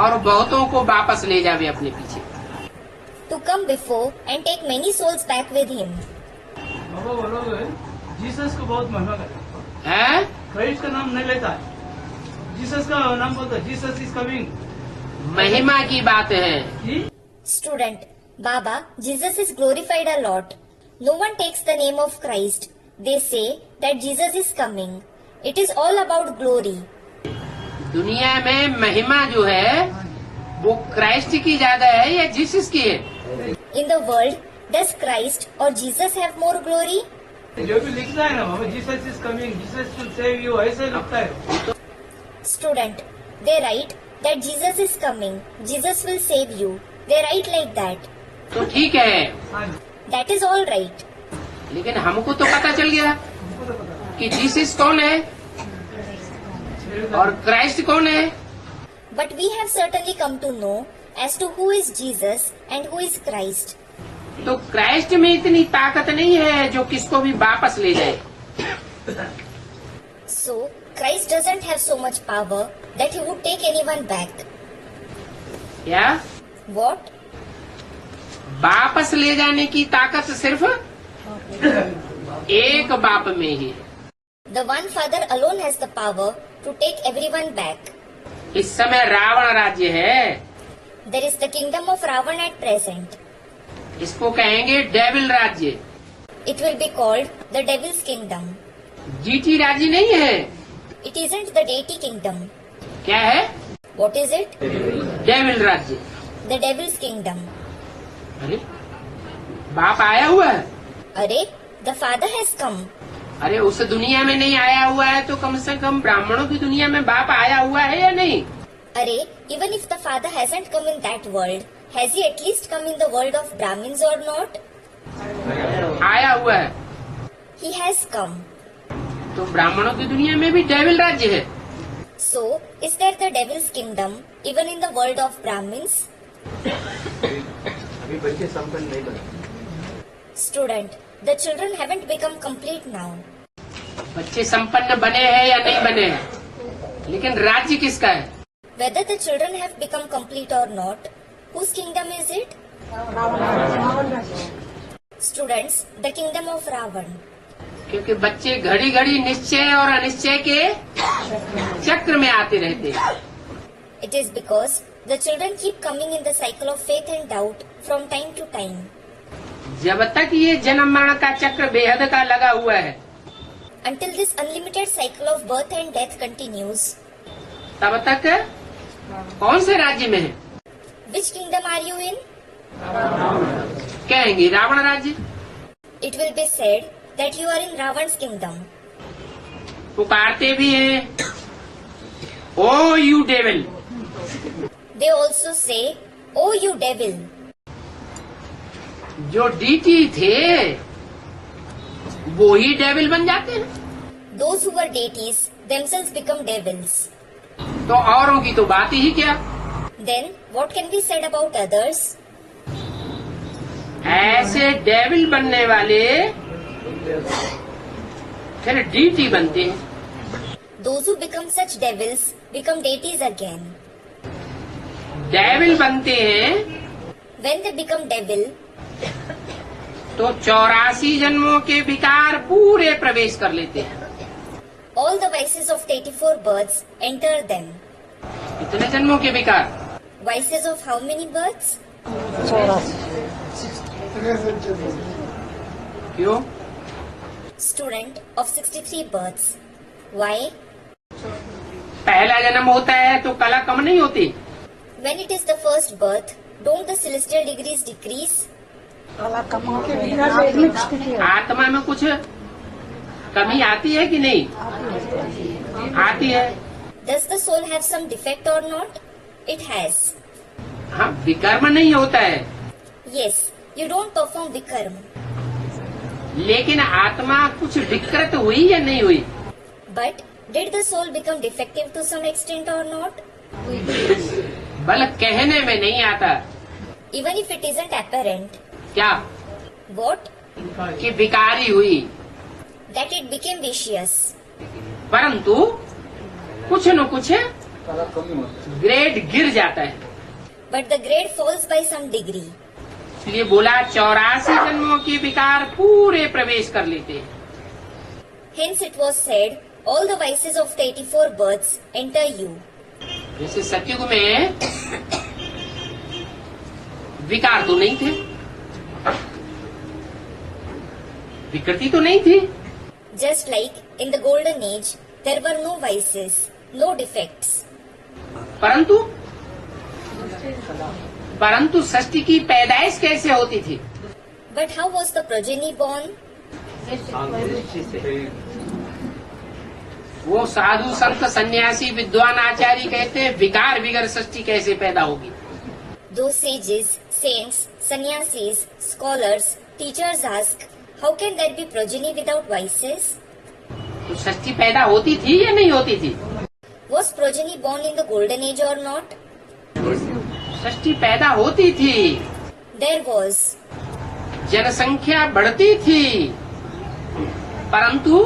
और बहुतों को वापस ले जावे अपने पीछे। To come before and take many souls back with him. बाबा बोलोगे जीसस को बहुत महिमा करता है। है? क्राइस्ट का नाम नहीं लेता है, जीसस का नाम बोलता है। Jesus is coming. महिमा की बात है। Student, Baba, Jesus is glorified a lot. No one takes the name of Christ. They say that Jesus is coming. It is all about glory. दुनिया में महिमा जो है वो क्राइस्ट की ज्यादा है या जीसस की है? In the world, does Christ or Jesus have more glory? जो भी लिखता है ना बाबा, Jesus is coming, Jesus will save you, ऐसे लिखता है। Student, they write that Jesus is coming. Jesus will save you. They write like that. तो ठीक है, हाँ जी, That is all right. लेकिन हमको तो पता चल गया हमको तो पता है। कि जीसस कौन है और क्राइस्ट कौन है। But we have certainly come to know as to who is Jesus and who is Christ. तो क्राइस्ट में इतनी ताकत नहीं है जो किसको भी वापस ले जाए। So, Christ doesn't have so much power that he would take anyone back. क्या What? वापस ले जाने की ताकत सिर्फ एक बाप में ही है। The one Father alone has the power to take everyone back. इस समय रावण राज्य है, There is the kingdom of Ravan at present. इसको कहेंगे डेविल राज्य। It will be called the Devil's Kingdom. GT राज्य नहीं है। It isn't the deity kingdom. क्या है? What is it? डेविल राज्य। The Devil's Kingdom. अरे बाप आया हुआ है। Arey, the Father has come. अरे उस दुनिया में नहीं आया हुआ है तो कम से कम ब्राह्मणों की दुनिया में बाप आया हुआ है या नहीं? Arey, even if the Father hasn't come in that world, has he at least come in the world of Brahmins or not? आया हुआ है। He has come. तो ब्राह्मणों की दुनिया में भी डेविल राज्य है। So, is there the Devil's Kingdom even in the world of Brahmins? अभी बच्चे संपन्न नहीं बने। Student, the children haven't become complete now. बच्चे संपन्न बने हैं या नहीं बने हैं, लेकिन राज्य किसका है? Whether the children have become complete or not, whose kingdom is it? Students, the kingdom of Ravan. क्योंकि बच्चे घड़ी घड़ी निश्चय और अनिश्चय के चक्र में आते रहते हैं। It is because the children keep coming in the cycle of faith and doubt from time to time. जब तक ये जन्म मरण का चक्र बेहद का लगा हुआ है, Until this unlimited cycle of birth and death continues, तब तक कौन से राज्य में है? which kingdom are you in? कहेंगे रावण राज्य। It will be said that you are in Ravan's kingdom. पुकारते भी हैं, oh you devil. They also say, "Oh, you devil." जो डीटी थे वो ही डेविल बन जाते हैं। Those who were deities themselves become devils. तो औरों की तो बात ही क्या। Then, what can be said about others? ऐसे डेविल बनने वाले फिर डीटी बनते हैं। Those who become such devils become deities again. Devil बनते हैं When they become devil, तो 84 जन्मों के विकार पूरे प्रवेश कर लेते हैं। all the vices of 84 births enter them. इतने जन्मों के विकार, Vices of how many births? क्यों? Student of 63 births. Why? पहला जन्म होता है तो कला कम नहीं होती। When it is the first birth, don't the celestial degrees decrease? आत्मा में कुछ कमी आती है कि नहीं? आती है। Does the soul have some defect or not? It has. हाँ, विकर्म नहीं होता है, Yes, you don't perform vikarma. लेकिन आत्मा कुछ विकृत हुई या नहीं हुई? But did the soul become defective to some extent or not? बल कहने में नहीं आता। Even if it isn't apparent. क्या? What? कि विकारी हुई, That it became vicious. परंतु कुछ न कुछ ग्रेड गिर जाता है। But the grade falls by some degree. इसलिए बोला 84 जन्मों के विकार पूरे प्रवेश कर लेते हैं। Hence it was said, all the vices of the 84 births enter you. जैसे सतयुग में विकार तो नहीं थे, विकृति तो नहीं थी, Just like in the golden age, there were no vices, no defects. परंतु सृष्टि की पैदाइश कैसे होती थी? But how was the progeny born? वो साधु संत सन्यासी विद्वान आचार्य कहते हैं विकार बिगर सृष्टि कैसे पैदा होगी? Those sages, saints, sannyasis, scholars, teachers ask, how can there be progeny without vices? तो सृष्टि पैदा होती थी या नहीं होती थी? Was progeny born in the golden age or not? सृष्टि पैदा होती थी, There was. जनसंख्या बढ़ती थी, परंतु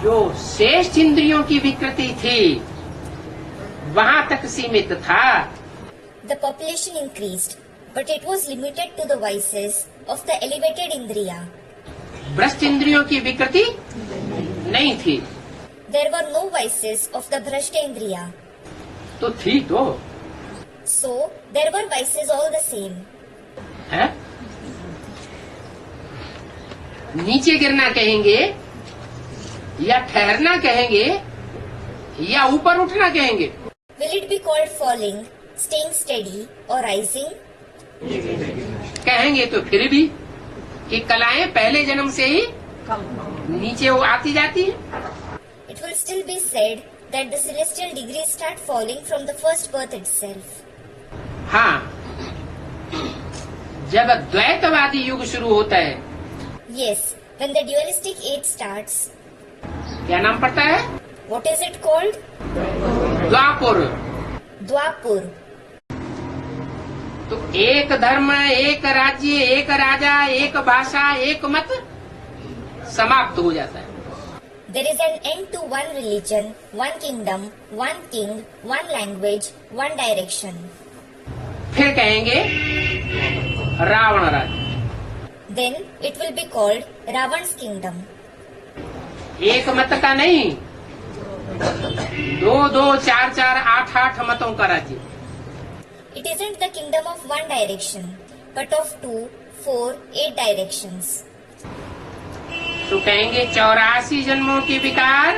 जो श्रेष्ठ इंद्रियों की विकृति थी वहां तक सीमित था। The population increased, but it was limited to the vices of the elevated indriya. भ्रष्ट इंद्रियों की विकृति नहीं थी। There were no vices of the bhrashta indriya. तो थी तो So, there were vices all the same. है? नीचे गिरना कहेंगे या ठहरना कहेंगे या ऊपर उठना कहेंगे? Will it be called falling, staying steady or rising? कहेंगे तो फिर भी कि कलाएं पहले जन्म से ही नीचे वो आती जाती है। It will still be said that the celestial degrees start falling from the first birth itself. हाँ, जब द्वैतवादी युग शुरू होता है, Yes, when the dualistic age starts. क्या नाम पड़ता है? What is it called? द्वापुर। Dwapur. तो एक धर्म, एक राज्य, एक राजा, एक भाषा, एक मत समाप्त हो जाता है। There is an end to one religion, one kingdom, one king, one language, one direction. फिर कहेंगे रावण राज्य। Then it will be called Ravan's kingdom. एक मत का नहीं, 2, 2, 4, 4, 8, 8 मतों का राज्य। It isn't the kingdom of one direction, but of 2, 4, 8 directions. तो कहेंगे 84 जन्मों के विकार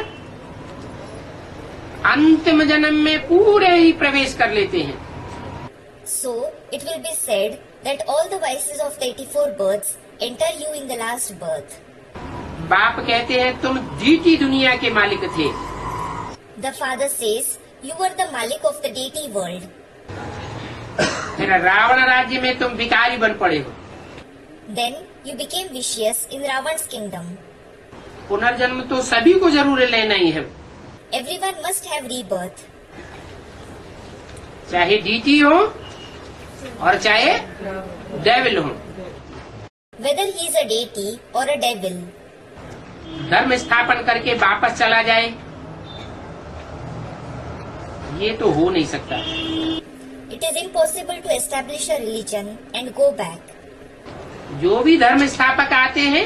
अंतिम जन्म में पूरे ही प्रवेश कर लेते हैं। So it will be said that all the vices of the 84 births enter you in the last birth. बाप कहते हैं तुम जीती दुनिया के मालिक थे, The father says, you were the malik of the deity world. फिर रावण राज्य में तुम विकारी बन पड़े हो। Then you became vicious in Ravan's kingdom. पुनर्जन्म तो सभी को जरूर लेना ही है, Everyone must have rebirth. चाहे डीटी हो और चाहे डेविल हो। Whether he is a deity or a devil. धर्म स्थापन करके वापस चला जाए, ये तो हो नहीं सकता। It is impossible to establish a religion and go back. जो भी धर्म स्थापक आते हैं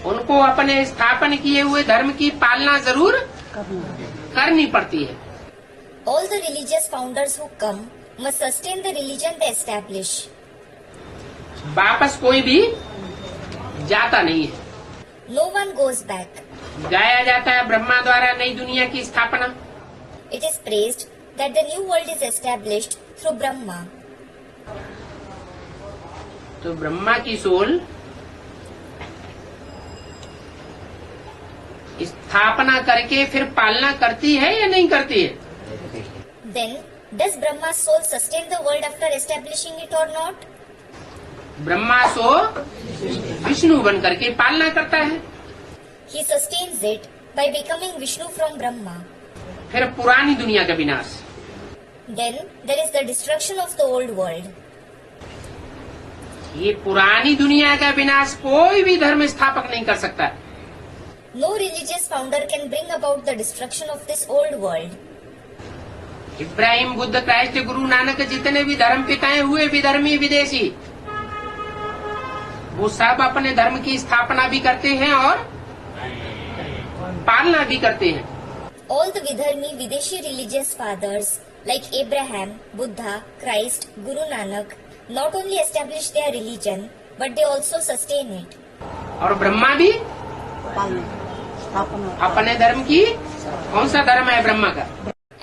उनको अपने स्थापन किए हुए धर्म की पालना जरूर करनी पड़ती है। All the religious founders who come must sustain the religion they establish. वापस कोई भी जाता नहीं है। No one goes back. गाया जाता है ब्रह्मा द्वारा नई दुनिया की स्थापना। It is praised that the new world is established through Brahma. तो ब्रह्मा की सोल स्थापना करके फिर पालना करती है या नहीं करती है? Then, does Brahma's soul sustain the world after establishing it or not? Brahma सो विष्णु बन करके पालना करता है। He sustains it by becoming Vishnu from Brahma. फिर पुरानी दुनिया का विनाश। Then, there is the destruction of the old world. ये पुरानी दुनिया का विनाश कोई भी धर्म स्थापक नहीं कर सकता। No religious founder can bring about the destruction of this old world. Ibrahim, Buddha, Christ, Guru Nanak, जितने भी धर्म पिताएं हुए विधर्मी विदेशी, वो सब अपने धर्म की स्थापना भी करते हैं और पालना भी करते हैं। All the Vidharmi Videshi religious fathers like Abraham, Buddha, Christ, Guru Nanak not only establish their religion but they also sustain it. और ब्रह्मा भी अपने धर्म की, कौन सा धर्म है ब्रह्मा का?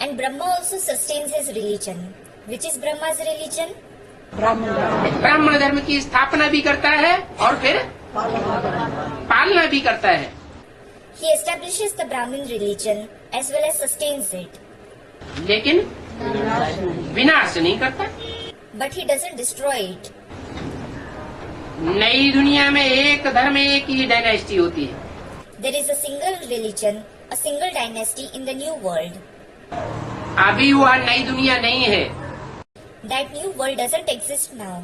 And Brahma also sustains his religion. Which is Brahma's religion? ब्राह्मण धर्म की स्थापना भी करता है और फिर पालना भी करता है। He establishes the Brahmin religion as well as sustains it. लेकिन विनाश नहीं करता। But he doesn't destroy it. नई दुनिया में एक धर्म, एक ही डायनेस्टी होती है। There is a single religion, a single dynasty in the new world. अभी वह नई दुनिया नहीं है That new world doesn't exist now.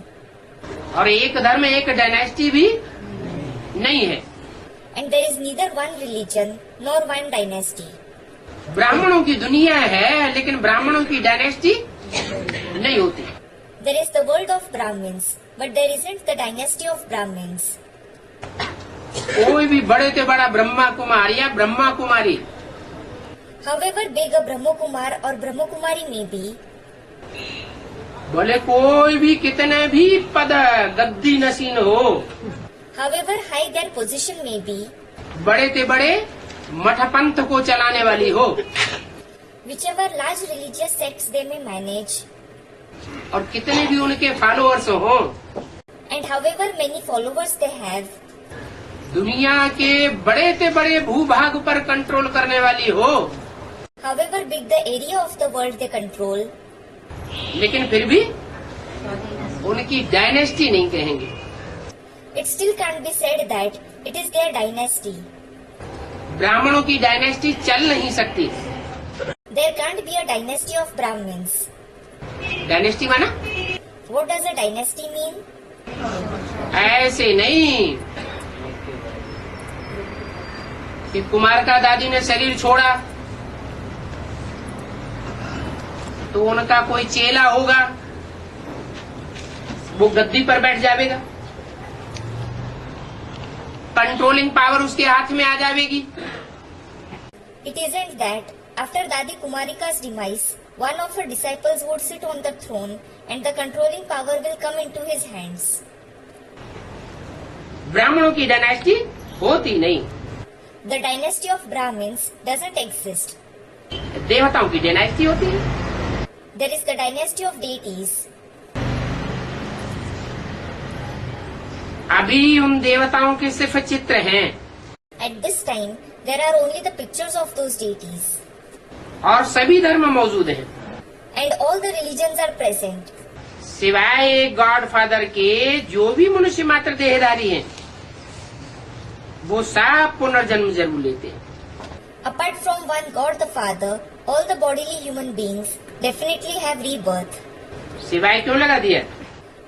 और एक धर्म, एक डायनेस्टी भी नहीं है। And there is neither one religion nor one dynasty. ब्राह्मणों की दुनिया है लेकिन ब्राह्मणों की डायनेस्टी नहीं होती। There is the world of Brahmins, but there isn't the dynasty of Brahmins. कोई भी बड़े से बड़ा ब्रह्मा कुमार या Brahma Kumari, However big a Brahma Kumar or Brahma Kumari may be, भले कोई भी कितने भी पद गद्दी नसीन हो, however high their position may be, बड़े से बड़े मठपंथ को चलाने वाली हो, whichever large religious sects they may manage, और कितने भी उनके फॉलोअर्स हो, and however many followers they have, दुनिया के बड़े से बड़े भूभाग पर कंट्रोल करने वाली हो, however big the area of the world they control, लेकिन फिर भी उनकी डायनेस्टी नहीं कहेंगे। it still can't be said that it is their dynasty. ब्राह्मणों की डायनेस्टी चल नहीं सकती। There can't be a dynasty of Brahmins. Dynasty माना What does a dynasty mean? ऐसे नहीं कि कुमार का दादी ने शरीर छोड़ा तो उनका कोई चेला होगा, वो गद्दी पर बैठ जाएगा, कंट्रोलिंग पावर उसके हाथ में आ जाएगी। It isn't that after Dadi Kumarika's demise, one of her disciples would sit on the throne and the controlling power will come into his hands. ब्राह्मणों की डायनेस्टी होती नहीं। The dynasty of Brahmins doesn't exist. देवताओं की dynasty होती है। There is the dynasty of deities. अभी उन देवताओं के सिर्फ चित्र हैं At this time, there are only the pictures of those deities. और सभी धर्म मौजूद हैं And all the religions are present. सिवाय गॉड फादर के जो भी मनुष्य मात्र देहधारी हैं वो सब पुनर्जन्म जरूर लेते हैं। Apart from one God the Father, all the bodily human beings definitely have rebirth. सिवाय क्यों लगा दिया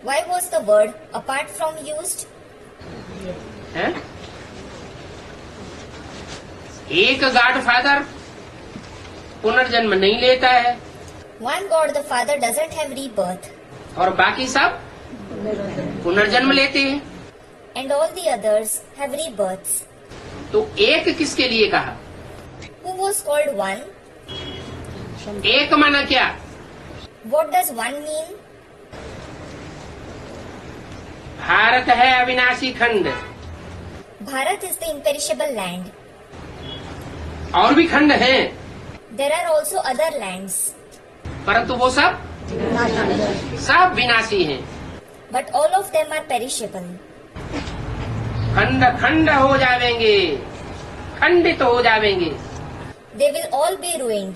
Why was the word apart from used? है? एक गॉड फादर पुनर्जन्म नहीं लेता है One God the Father doesn't have rebirth, और बाकी सब पुनर्जन्म लेते हैं। and all the others have rebirths. तो एक किसके लिए कहा? Who was called one? एक माना क्या? What does one mean? Bharat है अविनाशी खंड, Bharat is the imperishable land. और भी खंड हैं There are also other lands, परंतु वो सब विनाशी हैं। but all of them are perishable. खंड खंड हो जावेंगे, खंडित हो जावेंगे। They will all be ruined.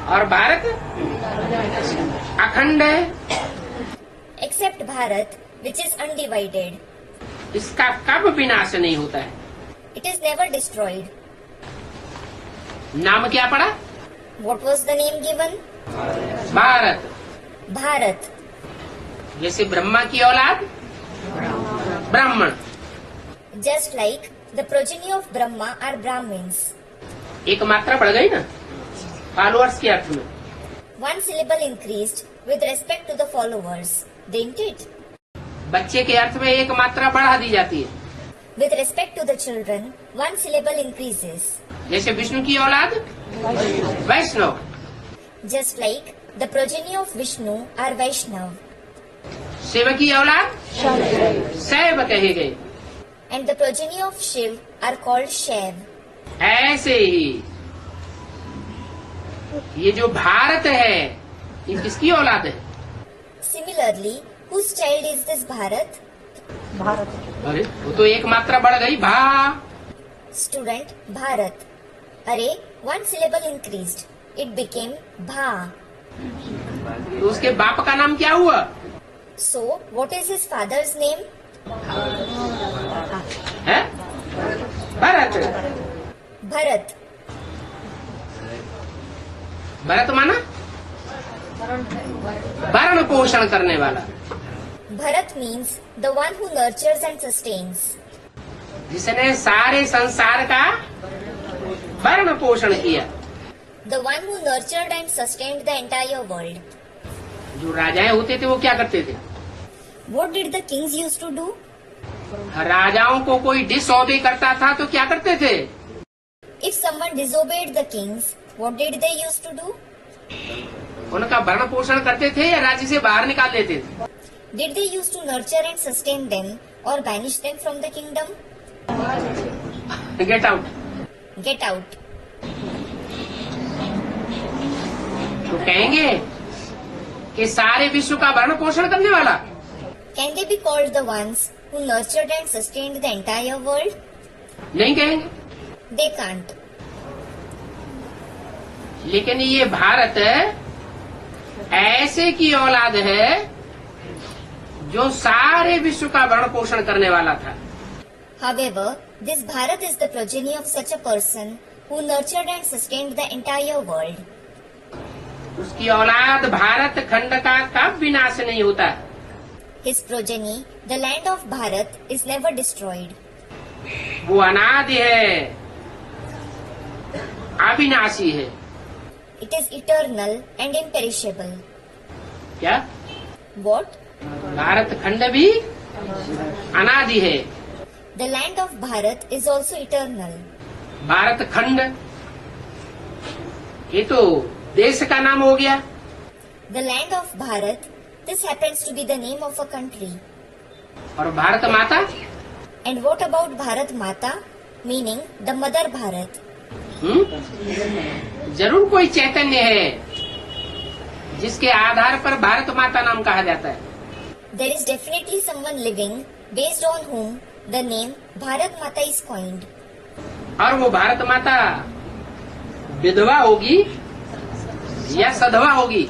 और भारत अखंड है, Except Bharat, which is undivided. इसका कब विनाश नहीं होता है। It is never destroyed. नाम क्या पड़ा? What was the name given? Bharat. Bharat. जैसे ब्रह्मा की औलाद ब्राह्मण, Just like the progeny of Brahma are Brahmins. एक मात्रा बढ़ गई ना फॉलोअर्स के अर्थ में। One syllable increased with respect to the followers, didn't it? बच्चे के अर्थ में एक मात्रा बढ़ा दी जाती है। With respect to the children, one syllable increases. जैसे विष्णु की औलाद वैष्णव, Just like the progeny of Vishnu are Vaishnav. Shiv की औलाद शैव कहे गए। And the progeny of Shiv are called Shaiv. ऐसे ही ये जो भारत है ये किसकी औलाद है? Similarly, whose child is this Bharat? अरे वो तो एक मात्रा बढ़ गई भा। Student Bharat. Array, one syllable increased. It became Bha. तो उसके बाप का नाम क्या हुआ? So, what is his father's name? है भरत। Bharat. भरत माना भरण पोषण करने वाला, Bharat means the one who nurtures and sustains. जिसने सारे संसार का भरण पोषण किया। The one who nurtured and sustained the entire world. जो राजाएं होते थे वो क्या करते थे? What did the kings used to do? राजाओं को कोई डिसऑबे करता था तो क्या करते थे? If someone disobeyed the kings, what did they used to do? उनका भरण पोषण करते थे या राज्य से बाहर निकाल देते थे? Did they used to nurture and sustain them or banish them from the kingdom? Get out. Get out. तो कहेंगे कि सारे विश्व का भरण पोषण करने वाला। Can they be called the ones who nurtured and sustained the entire world? नहीं कहेंगे। They can't. लेकिन ये भारत ऐसे की औलाद है जो सारे विश्व का भरण पोषण करने वाला था। However, this Bharat is the progeny of such a person who nurtured and sustained the entire world. उसकी औलाद भारत खंड का कब विनाश नहीं होता? His progeny, the land of Bharat, is never destroyed. वो अनादि है, अविनाशी है। It is eternal and imperishable. क्या? What? भारत खंड भी अनादि है। The land of Bharat is also eternal. Bharat खंड ये तो देश का नाम हो गया। The land of Bharat, this happens to be the name of a country. और भारत माता? And what about Bharat Mata? Meaning the mother Bharat. जरूर कोई चैतन्य है जिसके आधार पर भारत माता नाम कहा जाता है। There is definitely someone living based on whom the name Bharat Mata is coined. और वो भारत माता विधवा होगी या सधवा होगी?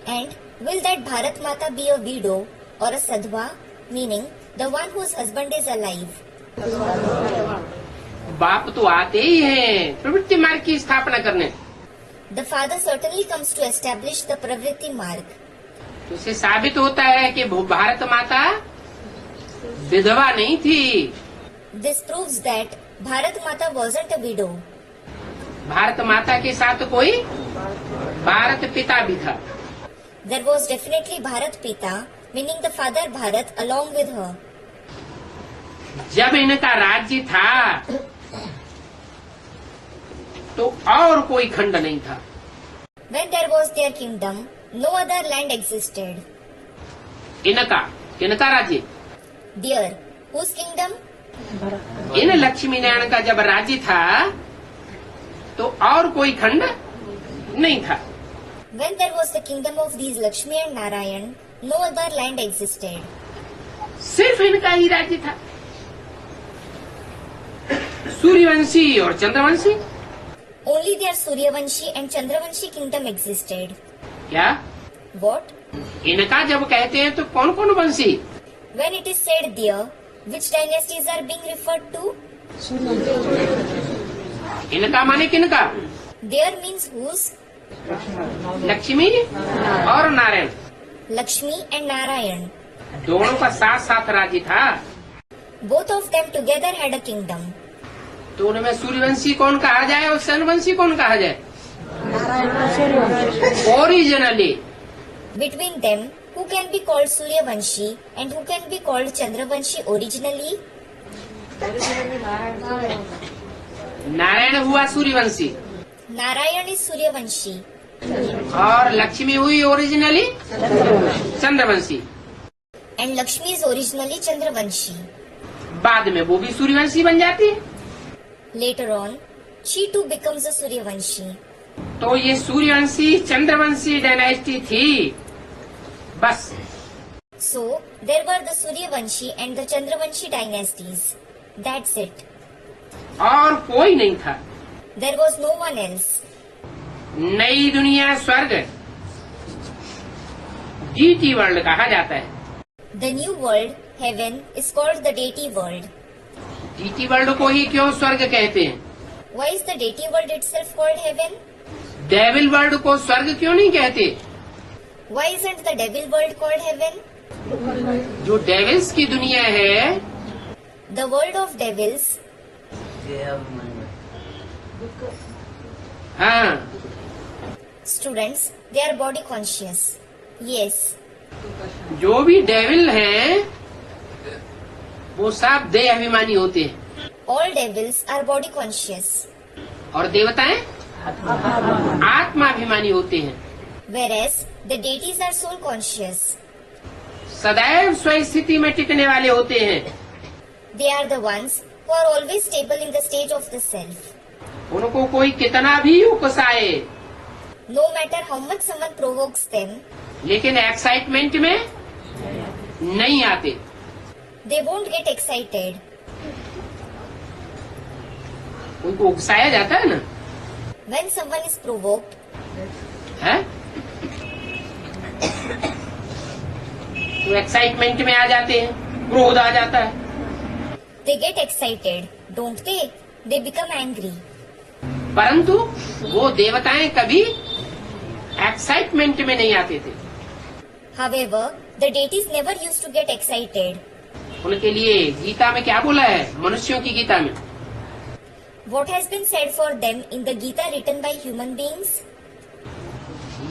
And will that Bharat Mata be a widow or a sadhva, meaning the one whose husband is alive? बाप तो आते ही हैं प्रवृत्ति मार्ग की स्थापना करने। The father certainly comes to establish the Pravritti Marg. तो इससे साबित होता है कि वो भारत माता विधवा नहीं थी। This proves that Bharat Mata wasn't a widow. Bharat माता के साथ कोई भारत पिता भी था। There was definitely Bharat Pita, meaning the father Bharat along with her. जब इनका राज्य था तो और कोई खंड नहीं था। When there was their kingdom, no other land existed. इनका राज्य, Their, whose kingdom? इन लक्ष्मी नारायण का जब राज्य था तो और कोई खंड नहीं था। When there was the kingdom of these Lakshmi and Narayan, No other land existed. सिर्फ इनका ही राज्य था, सूर्यवंशी और Chandravanshi. Only their Suryavanshi and Chandravanshi kingdom existed. क्या What? इनका जब कहते हैं तो कौन कौन वंशी? When it is said there, which dynasties are being referred to? इनका माने किनका? There means whose? लक्ष्मी और नारायण, Lakshmi and Narayan. दोनों का साथ साथ राज्य था। Both of them together had a kingdom. तो उनमें सूर्यवंशी कौन कहा जाए और चंद्रवंशी कौन कहा जाए? Originally Between them, who can be called Suryavanshi and who can be called Chandravanshi originally? Narayan हुआ सूर्यवंशी Narayan is Suryavanshi और लक्ष्मी हुई originally Chandravanshi. and Lakshmi is originally Chandravanshi. बाद में वो भी सूर्यवंशी बन जाती है। Later on, she too becomes a Suryavanshi. तो ये सूर्यवंशी चंद्रवंशी डायनेस्टी थी बस। So, there were the Suryavanshi and the Chandravanshi dynasties. That's it. और कोई नहीं था। There was no one else. नई दुनिया स्वर्ग डीटी वर्ल्ड कहा जाता है। The new world, heaven, is called the deity world. Deity world को ही क्यों स्वर्ग कहते हैं? Why is the deity world itself called heaven? Devil world को स्वर्ग क्यों नहीं कहते? Why isn't the devil world called heaven? जो डेविल्स की दुनिया है, The world of devils, हाँ, students, they are body conscious. Yes, जो भी डेविल हैं वो सब देह अभिमानी होते हैं all devils are body conscious, और देवताएं आत्माभिमानी होते हैं। whereas the deities are soul conscious. सदैव स्वस्थिति में टिकने वाले होते हैं। They are the ones who are always stable in the stage of the self. उनको कोई कितना भी उकसाए, No matter how much someone provokes them, लेकिन एक्साइटमेंट में नहीं आते। they won't get excited. उनको उकसाया जाता है ना, When someone is provoked, है तो एक्साइटमेंट में आ जाते हैं, क्रोध आ जाता है। they get excited, don't they? They become angry. परंतु वो देवताएं कभी एक्साइटमेंट में नहीं आते थे। However, the deities never used to get excited. उनके लिए गीता में क्या बोला है? मनुष्यों की गीता में What has been said for them in the Gita written by human beings?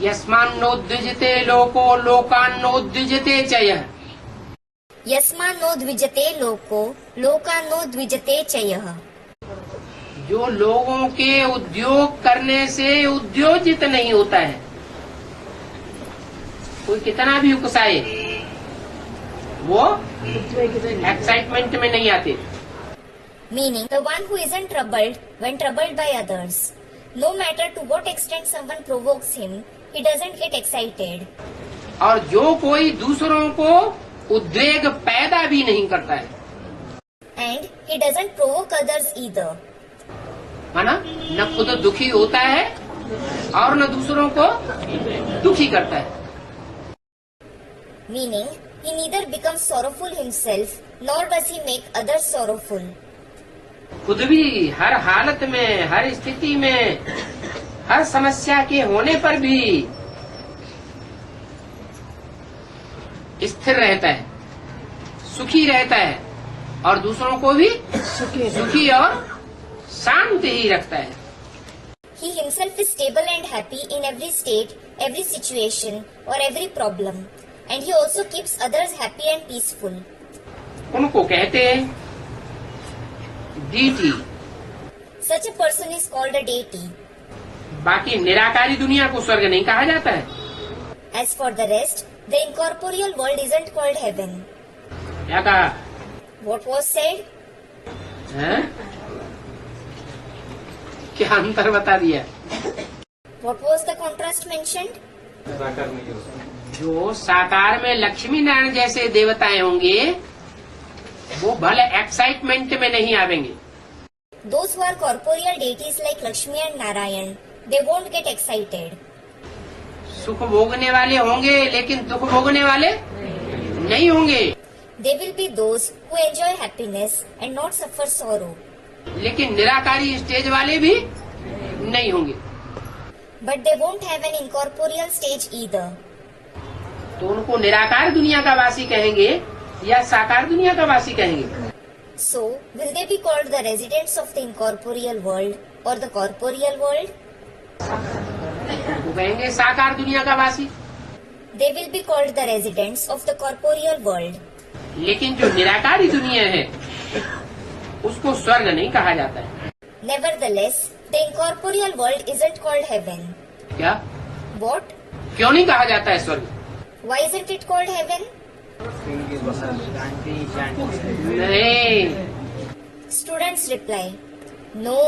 यस्मान्नोद्विजते लोको लोकान्नोद्विजते च यः। Yasmano dvijate loko, lokano dvijate chayah. जो लोगों के उद्योग करने से उद्योजित नहीं होता है, कोई कितना भी उकसाए वो एक्साइटमेंट में नहीं आते। Meaning, the one who isn't troubled when troubled by others. No matter to what extent someone provokes him, he doesn't get excited. और जो कोई दूसरों को उद्वेग पैदा भी नहीं करता है, And he doesn't provoke others either. है ना, न खुद दुखी होता है और न दूसरों को दुखी करता है। Meaning, he neither becomes sorrowful himself, nor does he make others sorrowful. खुद भी हर हालत में, हर स्थिति में, हर समस्या के होने पर भी स्थिर रहता है, सुखी रहता है और दूसरों को भी सुखी और शांत ही रखता है। He himself is stable and happy in every state, every situation, or every problem. And he also keeps others happy and peaceful. उनको कहते हैं DT. Such a person is called a deity. बाकी निराकारी दुनिया को स्वर्ग नहीं कहा जाता है। As for the rest, the incorporeal world isn't called heaven. क्या कहा? What was said? हैं? क्या अंतर बता दिया? What was the contrast mentioned? निराकार नहीं होता। जो साकार में लक्ष्मी नारायण जैसे देवताएं होंगे वो भले एक्साइटमेंट में नहीं आवेंगे। Those who are corporeal deities like Lakshmi and Narayan, they won't get excited. सुख भोगने वाले होंगे लेकिन दुख भोगने वाले नहीं होंगे। They will be those who enjoy happiness and not suffer sorrow. लेकिन निराकारी स्टेज वाले भी नहीं होंगे। But they won't have an incorporeal stage either. तो उनको निराकार दुनिया का वासी कहेंगे या साकार दुनिया का वासी कहेंगे? So, will they be called the residents of the incorporeal world or the corporeal world? वो कहेंगे साकार दुनिया का वासी। They will be called the residents of the corporeal world. लेकिन जो निराकारी दुनिया है उसको स्वर्ग नहीं कहा जाता है। Nevertheless, the incorporeal world isn't called heaven. क्या? What? क्यों नहीं कहा जाता है स्वर्ग? Why isn't it called heaven? नहीं, Students reply, no.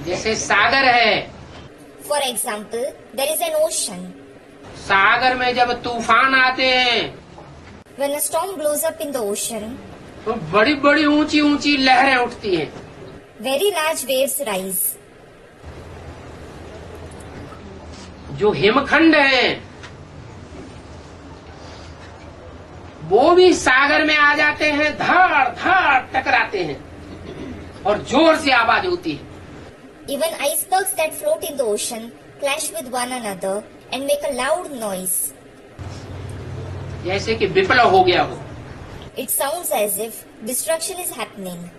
जैसे सागर है, For example, there is an ocean. सागर में जब तूफान आते हैं When a storm blows up in the ocean, तो बड़ी बड़ी ऊंची ऊंची लहरें उठती हैं। very large waves rise. जो हिमखंड हैं वो भी सागर में आ जाते हैं, धड़ धड़ टकराते हैं और जोर से आवाज होती है। Even icebergs that float in the ocean clash with one another and make a loud noise. जैसे कि विप्लव हो गया हो। It sounds as if destruction is happening.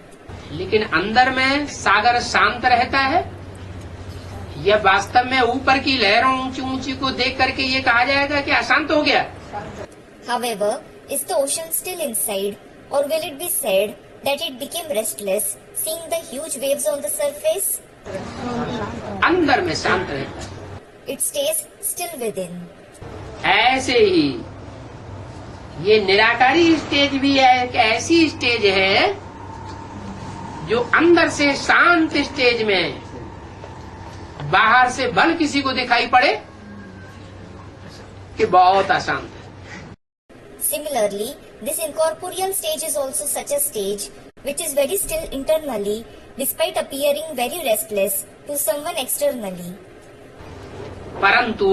लेकिन अंदर में सागर शांत रहता है। यह वास्तव में ऊपर की लहरों ऊंची ऊंची को देख करके ये कहा जाएगा कि अशांत हो गया। However, is the ocean still inside, or will it be said that it became restless seeing the huge waves on the surface? अंदर में शांत रहता है। It stays still within. ऐसे ही ये निराकारी स्टेज भी है, एक ऐसी स्टेज है जो अंदर से शांत स्टेज में, बाहर से भल किसी को दिखाई पड़े कि बहुत अशांत है। Similarly, this incorporeal stage is also such a stage which is very still internally despite appearing very restless to someone externally. परंतु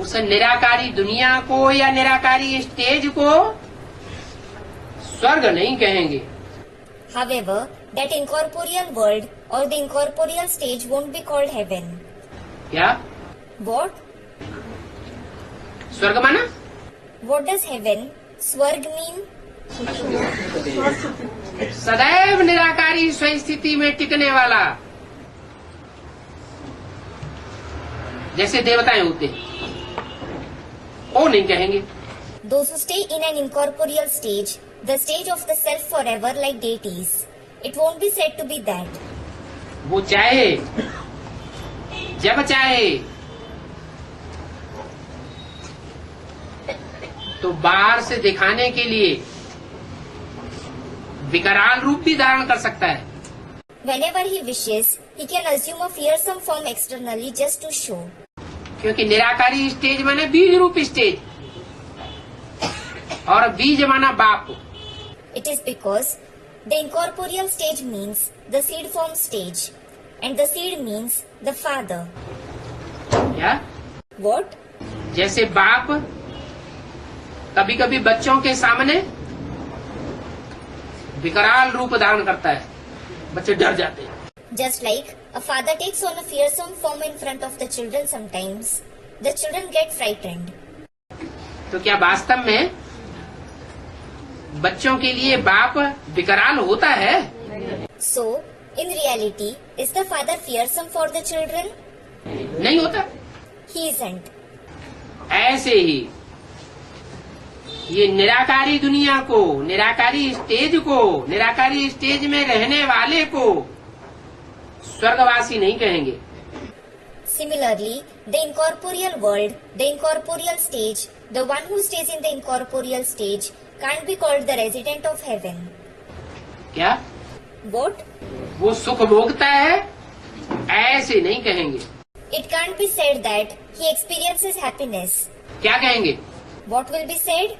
उस निराकारी दुनिया को या निराकारी स्टेज को स्वर्ग नहीं कहेंगे। However, that incorporeal world or the incorporeal stage won't be called heaven. क्या? What? स्वर्ग माना? What does heaven, Swarg mean? सदैव निराकारी स्वस्थिति में टिकने वाला, जैसे देवताएं होते हैं, वो नहीं कहेंगे। Those who stay in an incorporeal stage, the stage of the self forever like deities, it won't be said to be that. वो चाहे जब चाहे तो बाहर से दिखाने के लिए विकराल रूप भी धारण कर सकता है। Whenever he wishes, he can assume a fearsome form externally just to show. क्योंकि निराकारी स्टेज माने बीज रूप स्टेज, और बीज माना बाप। It is because the incorporeal stage means the seed form stage, and the seed means the father. क्या? What? जैसे बाप कभी कभी बच्चों के सामने विकराल रूप धारण करता है, बच्चे डर जाते हैं। Just like a father takes on a fearsome form in front of the children sometimes, the children get frightened. तो क्या वास्तव में बच्चों के लिए बाप विकराल होता है? So, in reality, is the father fearsome for the children? नहीं होता। He isn't. ऐसे ही ये निराकारी दुनिया को, निराकारी स्टेज में रहने वाले को स्वर्गवासी नहीं कहेंगे। Similarly, the incorporeal world, the incorporeal stage, the one who stays in the incorporeal stage can't be called the resident of heaven. क्या? What? वो सुख भोगता है, ऐसे नहीं कहेंगे। It can't be said that he experiences happiness. क्या कहेंगे? What will be said?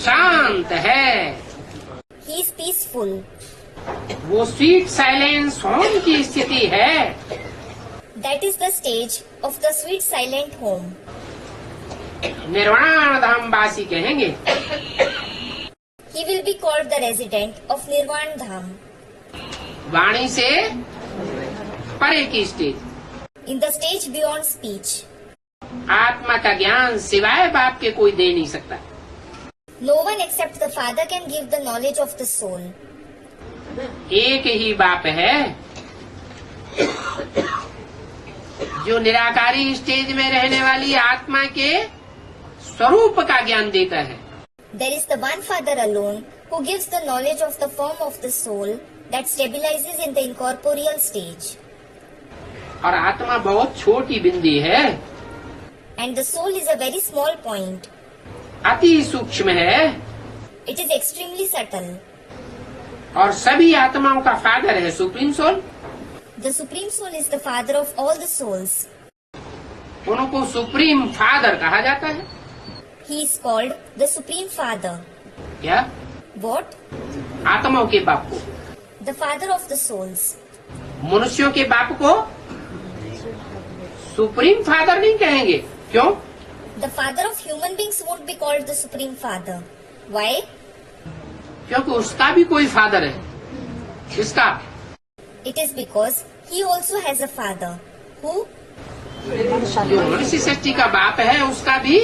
शांत है। He is peaceful. वो स्वीट साइलेंस होम की स्थिति है। That is the stage of the sweet silent home. निर्वाण धाम वासी कहेंगे। He will be called the resident of Nirvan Dham. वाणी से परे की stage, In the stage beyond speech. आत्मा का ज्ञान सिवाय बाप के कोई दे नहीं सकता। No one except the Father can give the knowledge of the soul. एक ही बाप है जो निराकारी स्टेज में रहने वाली आत्मा के स्वरूप का ज्ञान देता है। There is the one Father alone who gives the knowledge of the form of the soul that stabilizes in the incorporeal stage. और आत्मा बहुत छोटी बिंदी है, And the soul is a very small point. अति सूक्ष्म है, It is extremely subtle. और सभी आत्माओं का फादर है supreme soul. The Supreme Soul is the Father of all the souls. उनको सुप्रीम फादर कहा जाता है। He is called the Supreme Father. क्या? What? आत्माओं के बाप को। The Father of the souls. मनुष्यों के बाप को सुप्रीम फादर नहीं कहेंगे। क्यों? The Father of human beings won't be called the Supreme Father. Why? क्योंकि उसका भी कोई फादर है। किसका? It is because he also has a father. Who? जो मनुष्य सृष्टि का बाप है उसका भी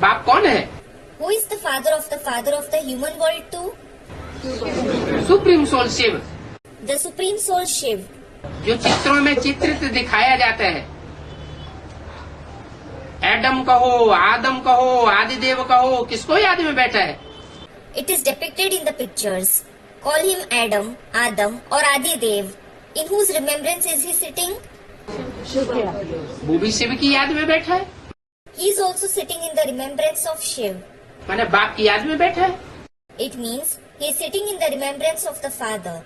बाप कौन है? Who is the father of the human world too? Supreme soul Shiv, The Supreme Soul Shiv. जो चित्रों में चित्रित दिखाया जाता है। एडम कहो, आदम कहो, आदिदेव कहो, किसको याद में बैठा है? It is depicted in the pictures. Call him Adam, Adam or Adi Dev. In whose remembrance is he sitting? वो भी शिव की याद में बैठा है। He is also sitting in the remembrance of Shiv. माने बाप की याद में बैठा है। It means he is sitting in the remembrance of the Father.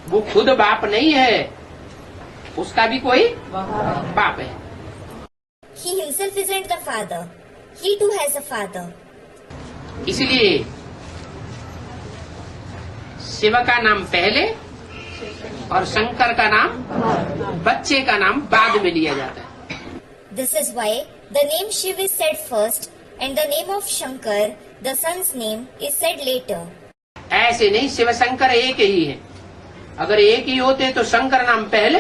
वो खुद बाप नहीं है, उसका भी कोई बाप है। He himself isn't the Father. He too has a Father. इसलिए शिव का नाम पहले और शंकर का नाम, बच्चे का नाम बाद में लिया जाता है। This is why the name Shiv is said first and the name of Shankar, the son's name, is said later. ऐसे नहीं, शिव शंकर एक ही है। अगर एक ही होते तो शंकर नाम पहले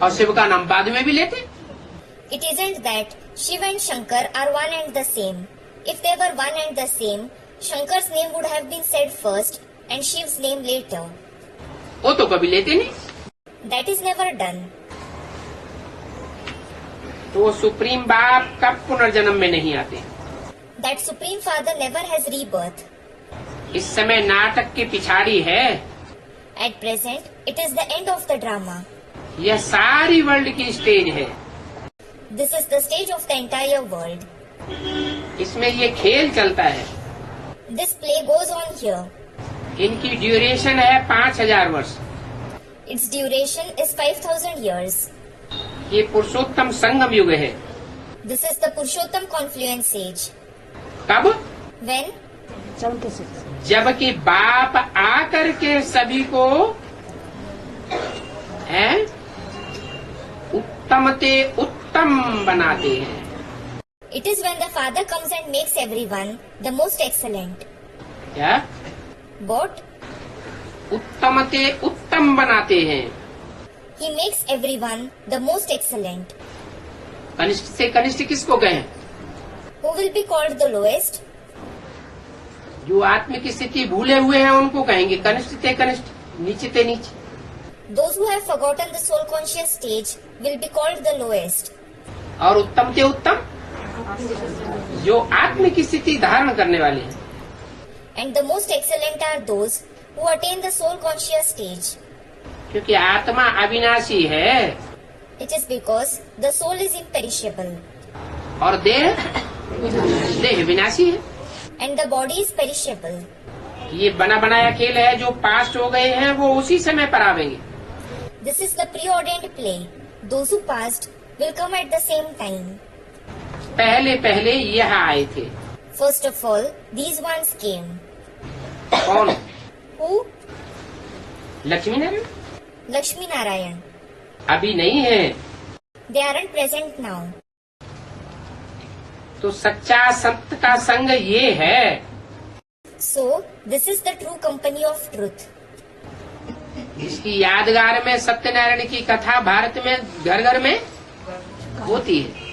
और शिव का नाम बाद में भी लेते। It isn't that Shiv and Shankar are one and the same. If they were one and the same, Shankar's name would have been said first and Shiv's name later. वो तो कभी लेते नहीं। That is never done. तो वो supreme बाप कब पुनर्जन्म में नहीं आते। That Supreme Father never has rebirth. इस समय नाटक की पिछाड़ी है। At present, it is the end of the drama. यह सारी वर्ल्ड की स्टेज है। This is the stage of the entire world. इसमें ये खेल चलता है। This play goes on here. इनकी ड्यूरेशन है 5000 वर्ष। Its duration is 5000 years. ये पुरुषोत्तम संगम युग है। This is the Purushottam confluence age. कब? When? जबकि बाप आकर के सभी को है उत्तमते उत्तम बनाते हैं। It is when the Father comes and makes everyone the most excellent. क्या? What? उत्तमते उत्तम बनाते हैं। He makes everyone the most excellent. कनिष्ठ से कनिष्ठ किसको कहें? Who will be called the lowest? जो आत्म की स्थिति भूले हुए हैं उनको कहेंगे कनिष्ठ ते कनिष्ठ, नीचे ते नीचे। Those who have forgotten the soul conscious stage will be called the lowest. और उत्तम ते उत्तम, जो आत्म की स्थिति धारण करने वाले हैं। And the most excellent are those who attain the soul conscious stage. क्योंकि आत्मा अविनाशी है It is because the soul is imperishable और देह विनाशी है। and the body is perishable. ये बना बनाया खेल है, जो पास्ट हो गए हैं वो उसी समय पर आवेंगे। This is the preordained play. Those who passed will come at the same time. पहले पहले यह आए थे। First of all, these ones came. कौन? Who? Lakshmi Narayan? Lakshmi Narayan. अभी नहीं है। They aren't present now. तो सच्चा संत का संग ये है। So, this is the true company of truth. इसकी यादगार में सत्यनारायण की कथा भारत में घर घर में होती है।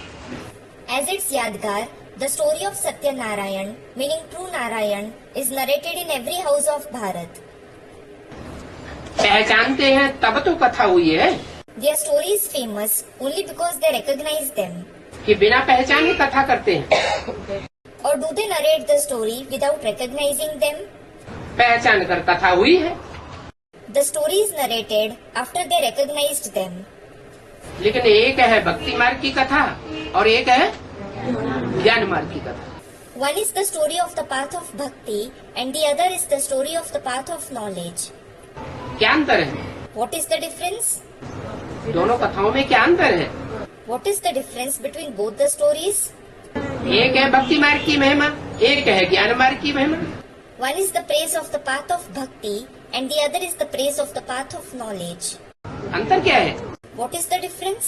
As its Yadgar, the story of Satya Narayan, meaning true Narayan, is narrated in every house of Bharat. पहचानते हैं तब तो कथा हुई है Their story is famous only because they recognize them. कि बिना पहचाने कथा करते हैं। Or do they narrate the story without recognizing them? पहचान कर कथा हुई है, The story is narrated after they recognized them. लेकिन एक है भक्ति मार्ग की कथा और एक है ज्ञान मार्ग की कथा। One is the story of the path of bhakti and the other is the story of the path of knowledge. क्या अंतर है? What is the difference? दोनों कथाओं में क्या अंतर है? What is the difference between both the stories? एक है भक्ति मार्ग की महिमा, एक है ज्ञान मार्ग की महिमा। One is the praise of the path of bhakti and the other is the praise of the path of knowledge. अंतर क्या है? What is the difference?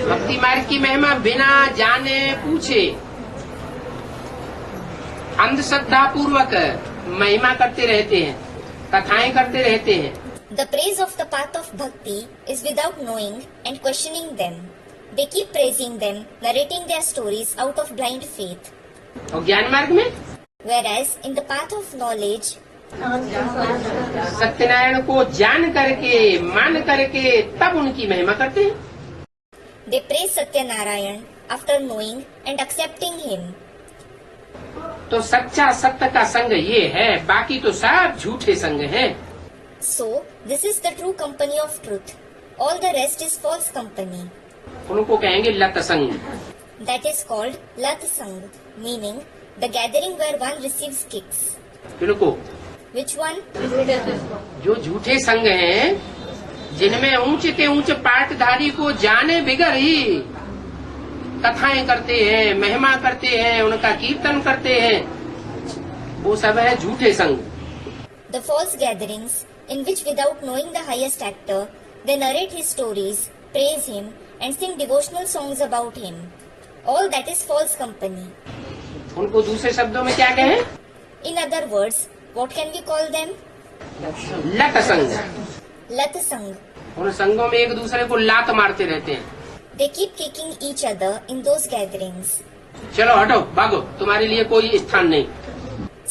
भक्ति मार्ग की महिमा बिना जाने पूछे अंधश्रद्धा पूर्वक महिमा करते रहते हैं, कथाएं करते रहते हैं। The praise of the path of bhakti is without knowing and questioning them. They keep praising them, narrating their stories out of blind faith. और ज्ञान मार्ग में Whereas in the path of knowledge, Satyanarayan को जान करके मान करके तब उनकी महिमा करते हैं। they praise Satya Narayan after knowing and accepting him. तो सच्चा सत्य का संग ये है, बाकी तो सब झूठे संग हैं। So, this is the true company of truth. All the rest is false company. उनको कहेंगे लत संग। That is called Lat Sang, meaning the gathering where one receives kicks. इनको Which one? जो झूठे संग हैं, जिनमें ऊंचे के ऊंचे पाटधारी को जाने बिगर ही कथाएं करते हैं, महिमा करते हैं, उनका कीर्तन करते हैं, वो सब है झूठे संग। The false gatherings in which without knowing the highest actor, they narrate his stories, praise him and sing devotional songs about him. All that is false company. उनको दूसरे शब्दों में क्या कहें? In other words, what can we call them? लत संग। Lat Sang. उन संगों में एक दूसरे को लात मारते रहते हैं। They keep kicking each other in those gatherings, चलो हटो, भागो, तुम्हारे लिए कोई स्थान नहीं।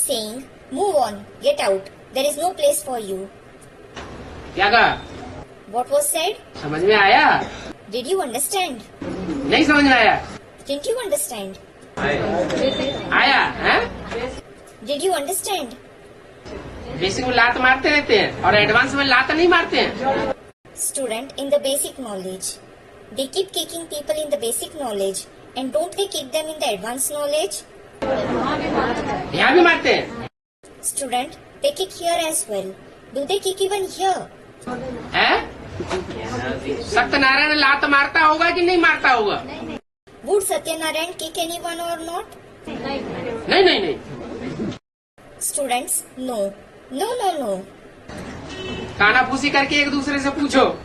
saying, "Move on, get out, there is no place for you." क्या कहा? What was said? समझ में आया? Did you understand? नहीं समझ में आया? Didn't you understand? आया है? Did you understand? बेसिक में लात मारते रहते हैं और एडवांस में लात नहीं मारते हैं। Student in the basic knowledge. They keep kicking people in the basic knowledge and don't they kick them in the advanced knowledge? यहाँ भी मारते हैं। Student, they kick here as well. Do they kick even here? है? सत्यनारायण लात मारता होगा कि नहीं मारता होगा? Would Satyanarayan kick anyone or not? नहीं नहीं नहीं। Students, no. No, no, no. कानाफूसी करके एक दूसरे से पूछो,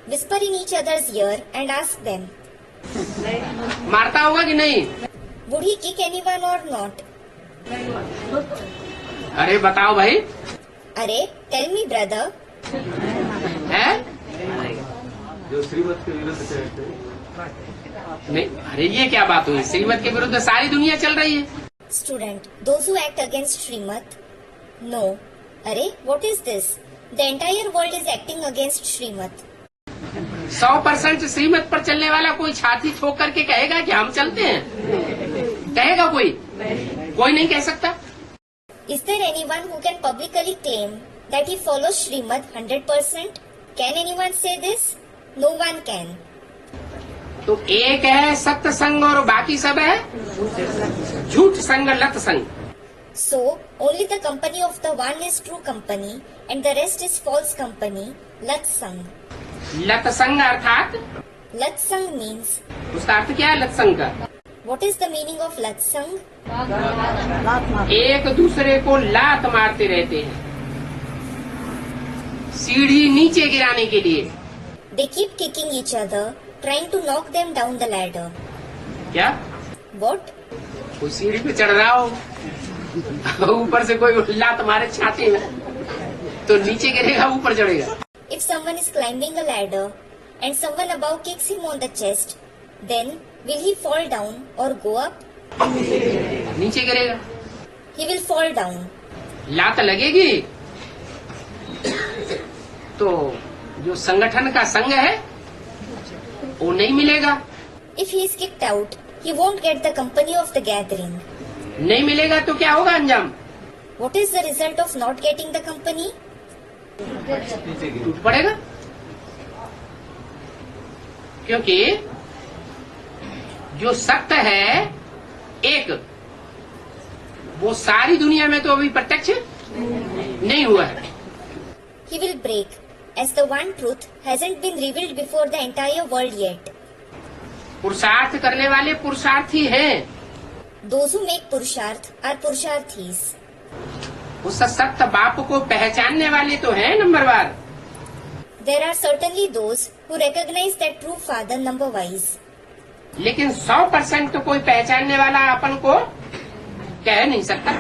Whisper in each other's ear and ask them, मारता होगा कि नहीं? would he kick anyone or not? अरे बताओ भाई। Arey, tell me brother. है? जो श्रीमत के विरुद्ध कहते हैं। नहीं, अरे ये क्या बात हुई? श्रीमत के विरुद्ध सारी दुनिया चल रही है। Student, those who act against Srimad? No. Arey, what is this? The entire world is acting against Srimad. 100% श्रीमत पर चलने वाला कोई छाती ठोक करके कहेगा कि हम चलते हैं? कहेगा कोई? कोई नहीं कह सकता। Is there anyone who can publicly claim that he follows Srimad 100%? Can anyone say this? No one can. तो एक है सत्य संग और बाकी सब है झूठ संग, लत संग। So, only the company of the one is true company and the rest is false company, Lat Sang. लतसंग अर्थात Latsang means, उसका अर्थ क्या है लतसंग का? what is the meaning of Latsang? एक दूसरे को लात मारते रहते हैं सीढ़ी नीचे गिराने के लिए। They keep kicking each other, trying to knock them down the ladder. क्या? What? कोई सीढ़ी पे चढ़ रहा हो ऊपर से कोई लात मारे छाती में तो नीचे गिरेगा ऊपर चढ़ेगा। If someone is climbing a ladder and someone above kicks him on the chest, then will he fall down or go up? नीचे गिरेगा। He will fall down. लात लगेगी तो जो संगठन का संग है वो नहीं मिलेगा। If he is kicked out, he won't get the company of the gathering. नहीं मिलेगा तो क्या होगा अंजाम? What is the result of not getting the company? टूट पड़ेगा। क्योंकि जो सत्य है एक, वो सारी दुनिया में तो अभी प्रत्यक्ष नहीं हुआ है। He will break, as the one truth hasn't been revealed before the entire world yet. पुरुषार्थ करने वाले पुरुषार्थी हैं। Those who make Purusharth are Purusharthis. उस सत्य बाप को पहचानने वाले तो हैं नंबरवार। There are certainly those who recognize that true father number-wise. लेकिन 100% तो कोई पहचानने वाला अपन को कह नहीं सकता।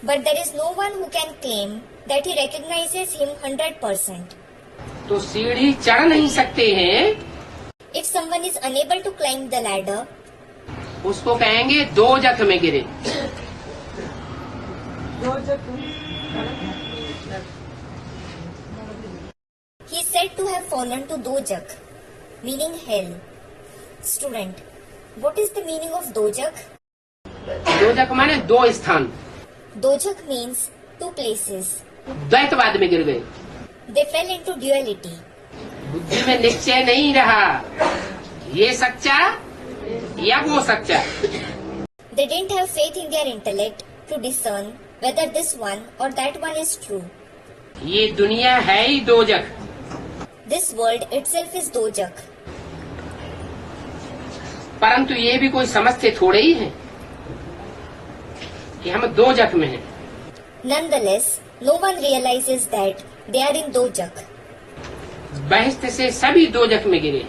But there is no one who can claim that he recognizes him 100%. तो सीढ़ी चढ़ नहीं सकते हैं, If someone is unable to climb the ladder, उसको कहेंगे दो जख में गिरे। he is said to have fallen to Dojak, meaning hell. Student, what is the meaning of Dojak? दो जख माने दो स्थान, Dojak means two places. द्वैतवाद में गिर गए। They fell into duality. बुद्धि में निश्चय नहीं रहा, ये सच्चा या वो सच्चा। They didn't have faith in their intellect to discern whether this one or that one is true. ये दुनिया है ही दो जख। This world itself is Dojak. परंतु ये भी कोई समझते थोड़े ही है कि हम दो जख में हैं। Nonetheless, no one realizes that they are in Dojak. बहिष्ठ से सभी दो जख में गिरे।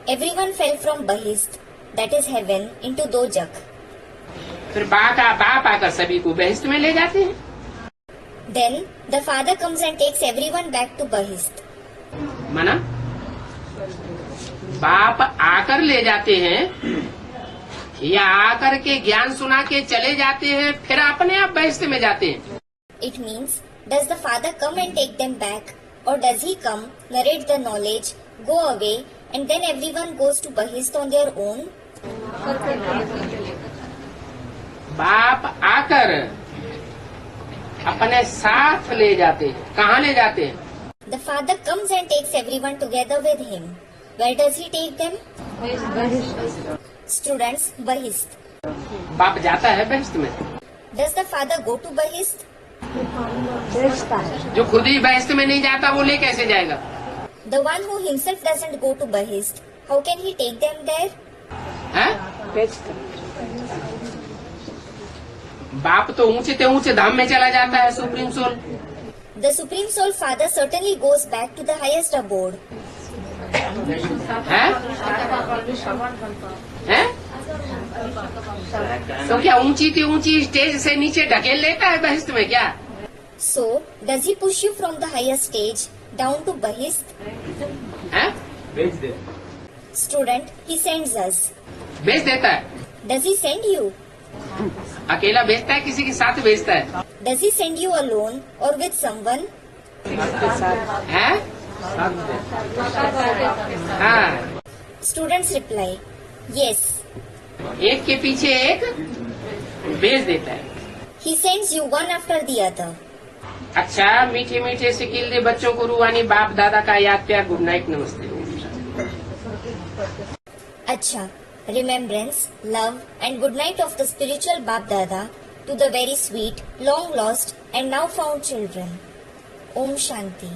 Everyone fell from Bahist, that is heaven, into Dojak. फिर बाप आकर सभी को बहिष्ठ में ले जाते हैं। Then the father comes and takes everyone back to Bahist. माना बाप आकर ले जाते हैं या आकर के ज्ञान सुना के चले जाते हैं फिर अपने आप बहिष्ठ में जाते हैं। It means, does the father come and take them back, or does he come, narrate the knowledge, go away, and then everyone goes to Bahist on their own? बाप आकर अपने साथ ले जाते हैं। कहाँ ले जाते हैं? The father comes and takes everyone together with him. Where does he take them? Students, Bahist. बाप जाता है बहिष्ठ में। Does the father go to Bahist? जो खुद ही बहिष्ठ में नहीं जाता वो ले कैसे जाएगा? The one who himself doesn't go to Bahist, how can he take them there? है? बाप तो ऊंचे से ऊंचे धाम में चला जाता है, supreme soul. The Supreme Soul Father certainly goes back to the highest abode. है? है? तो क्या ऊंची थी ऊंची स्टेज से नीचे ढकेल लेता है बहिष्ठ में क्या? So, does he push you from the higher stage down to Bahist? है? भेज दे। Student, he sends us. भेज देता है। Does he send you? अकेला भेजता है किसी के साथ भेजता है? Does he send you alone or with someone? है? हाँ। Students reply, yes. एक के पीछे एक भेज देता है। He sends you one after the other. अच्छा, मीठे मीठे से किल दे बच्चों को रूहानी बाप दादा का याद प्यार। गुड नाइट, नमस्ते। Acha, remembrance, love and good night of the spiritual Bap Dada to the very sweet, long lost and now found children. Om Shanti.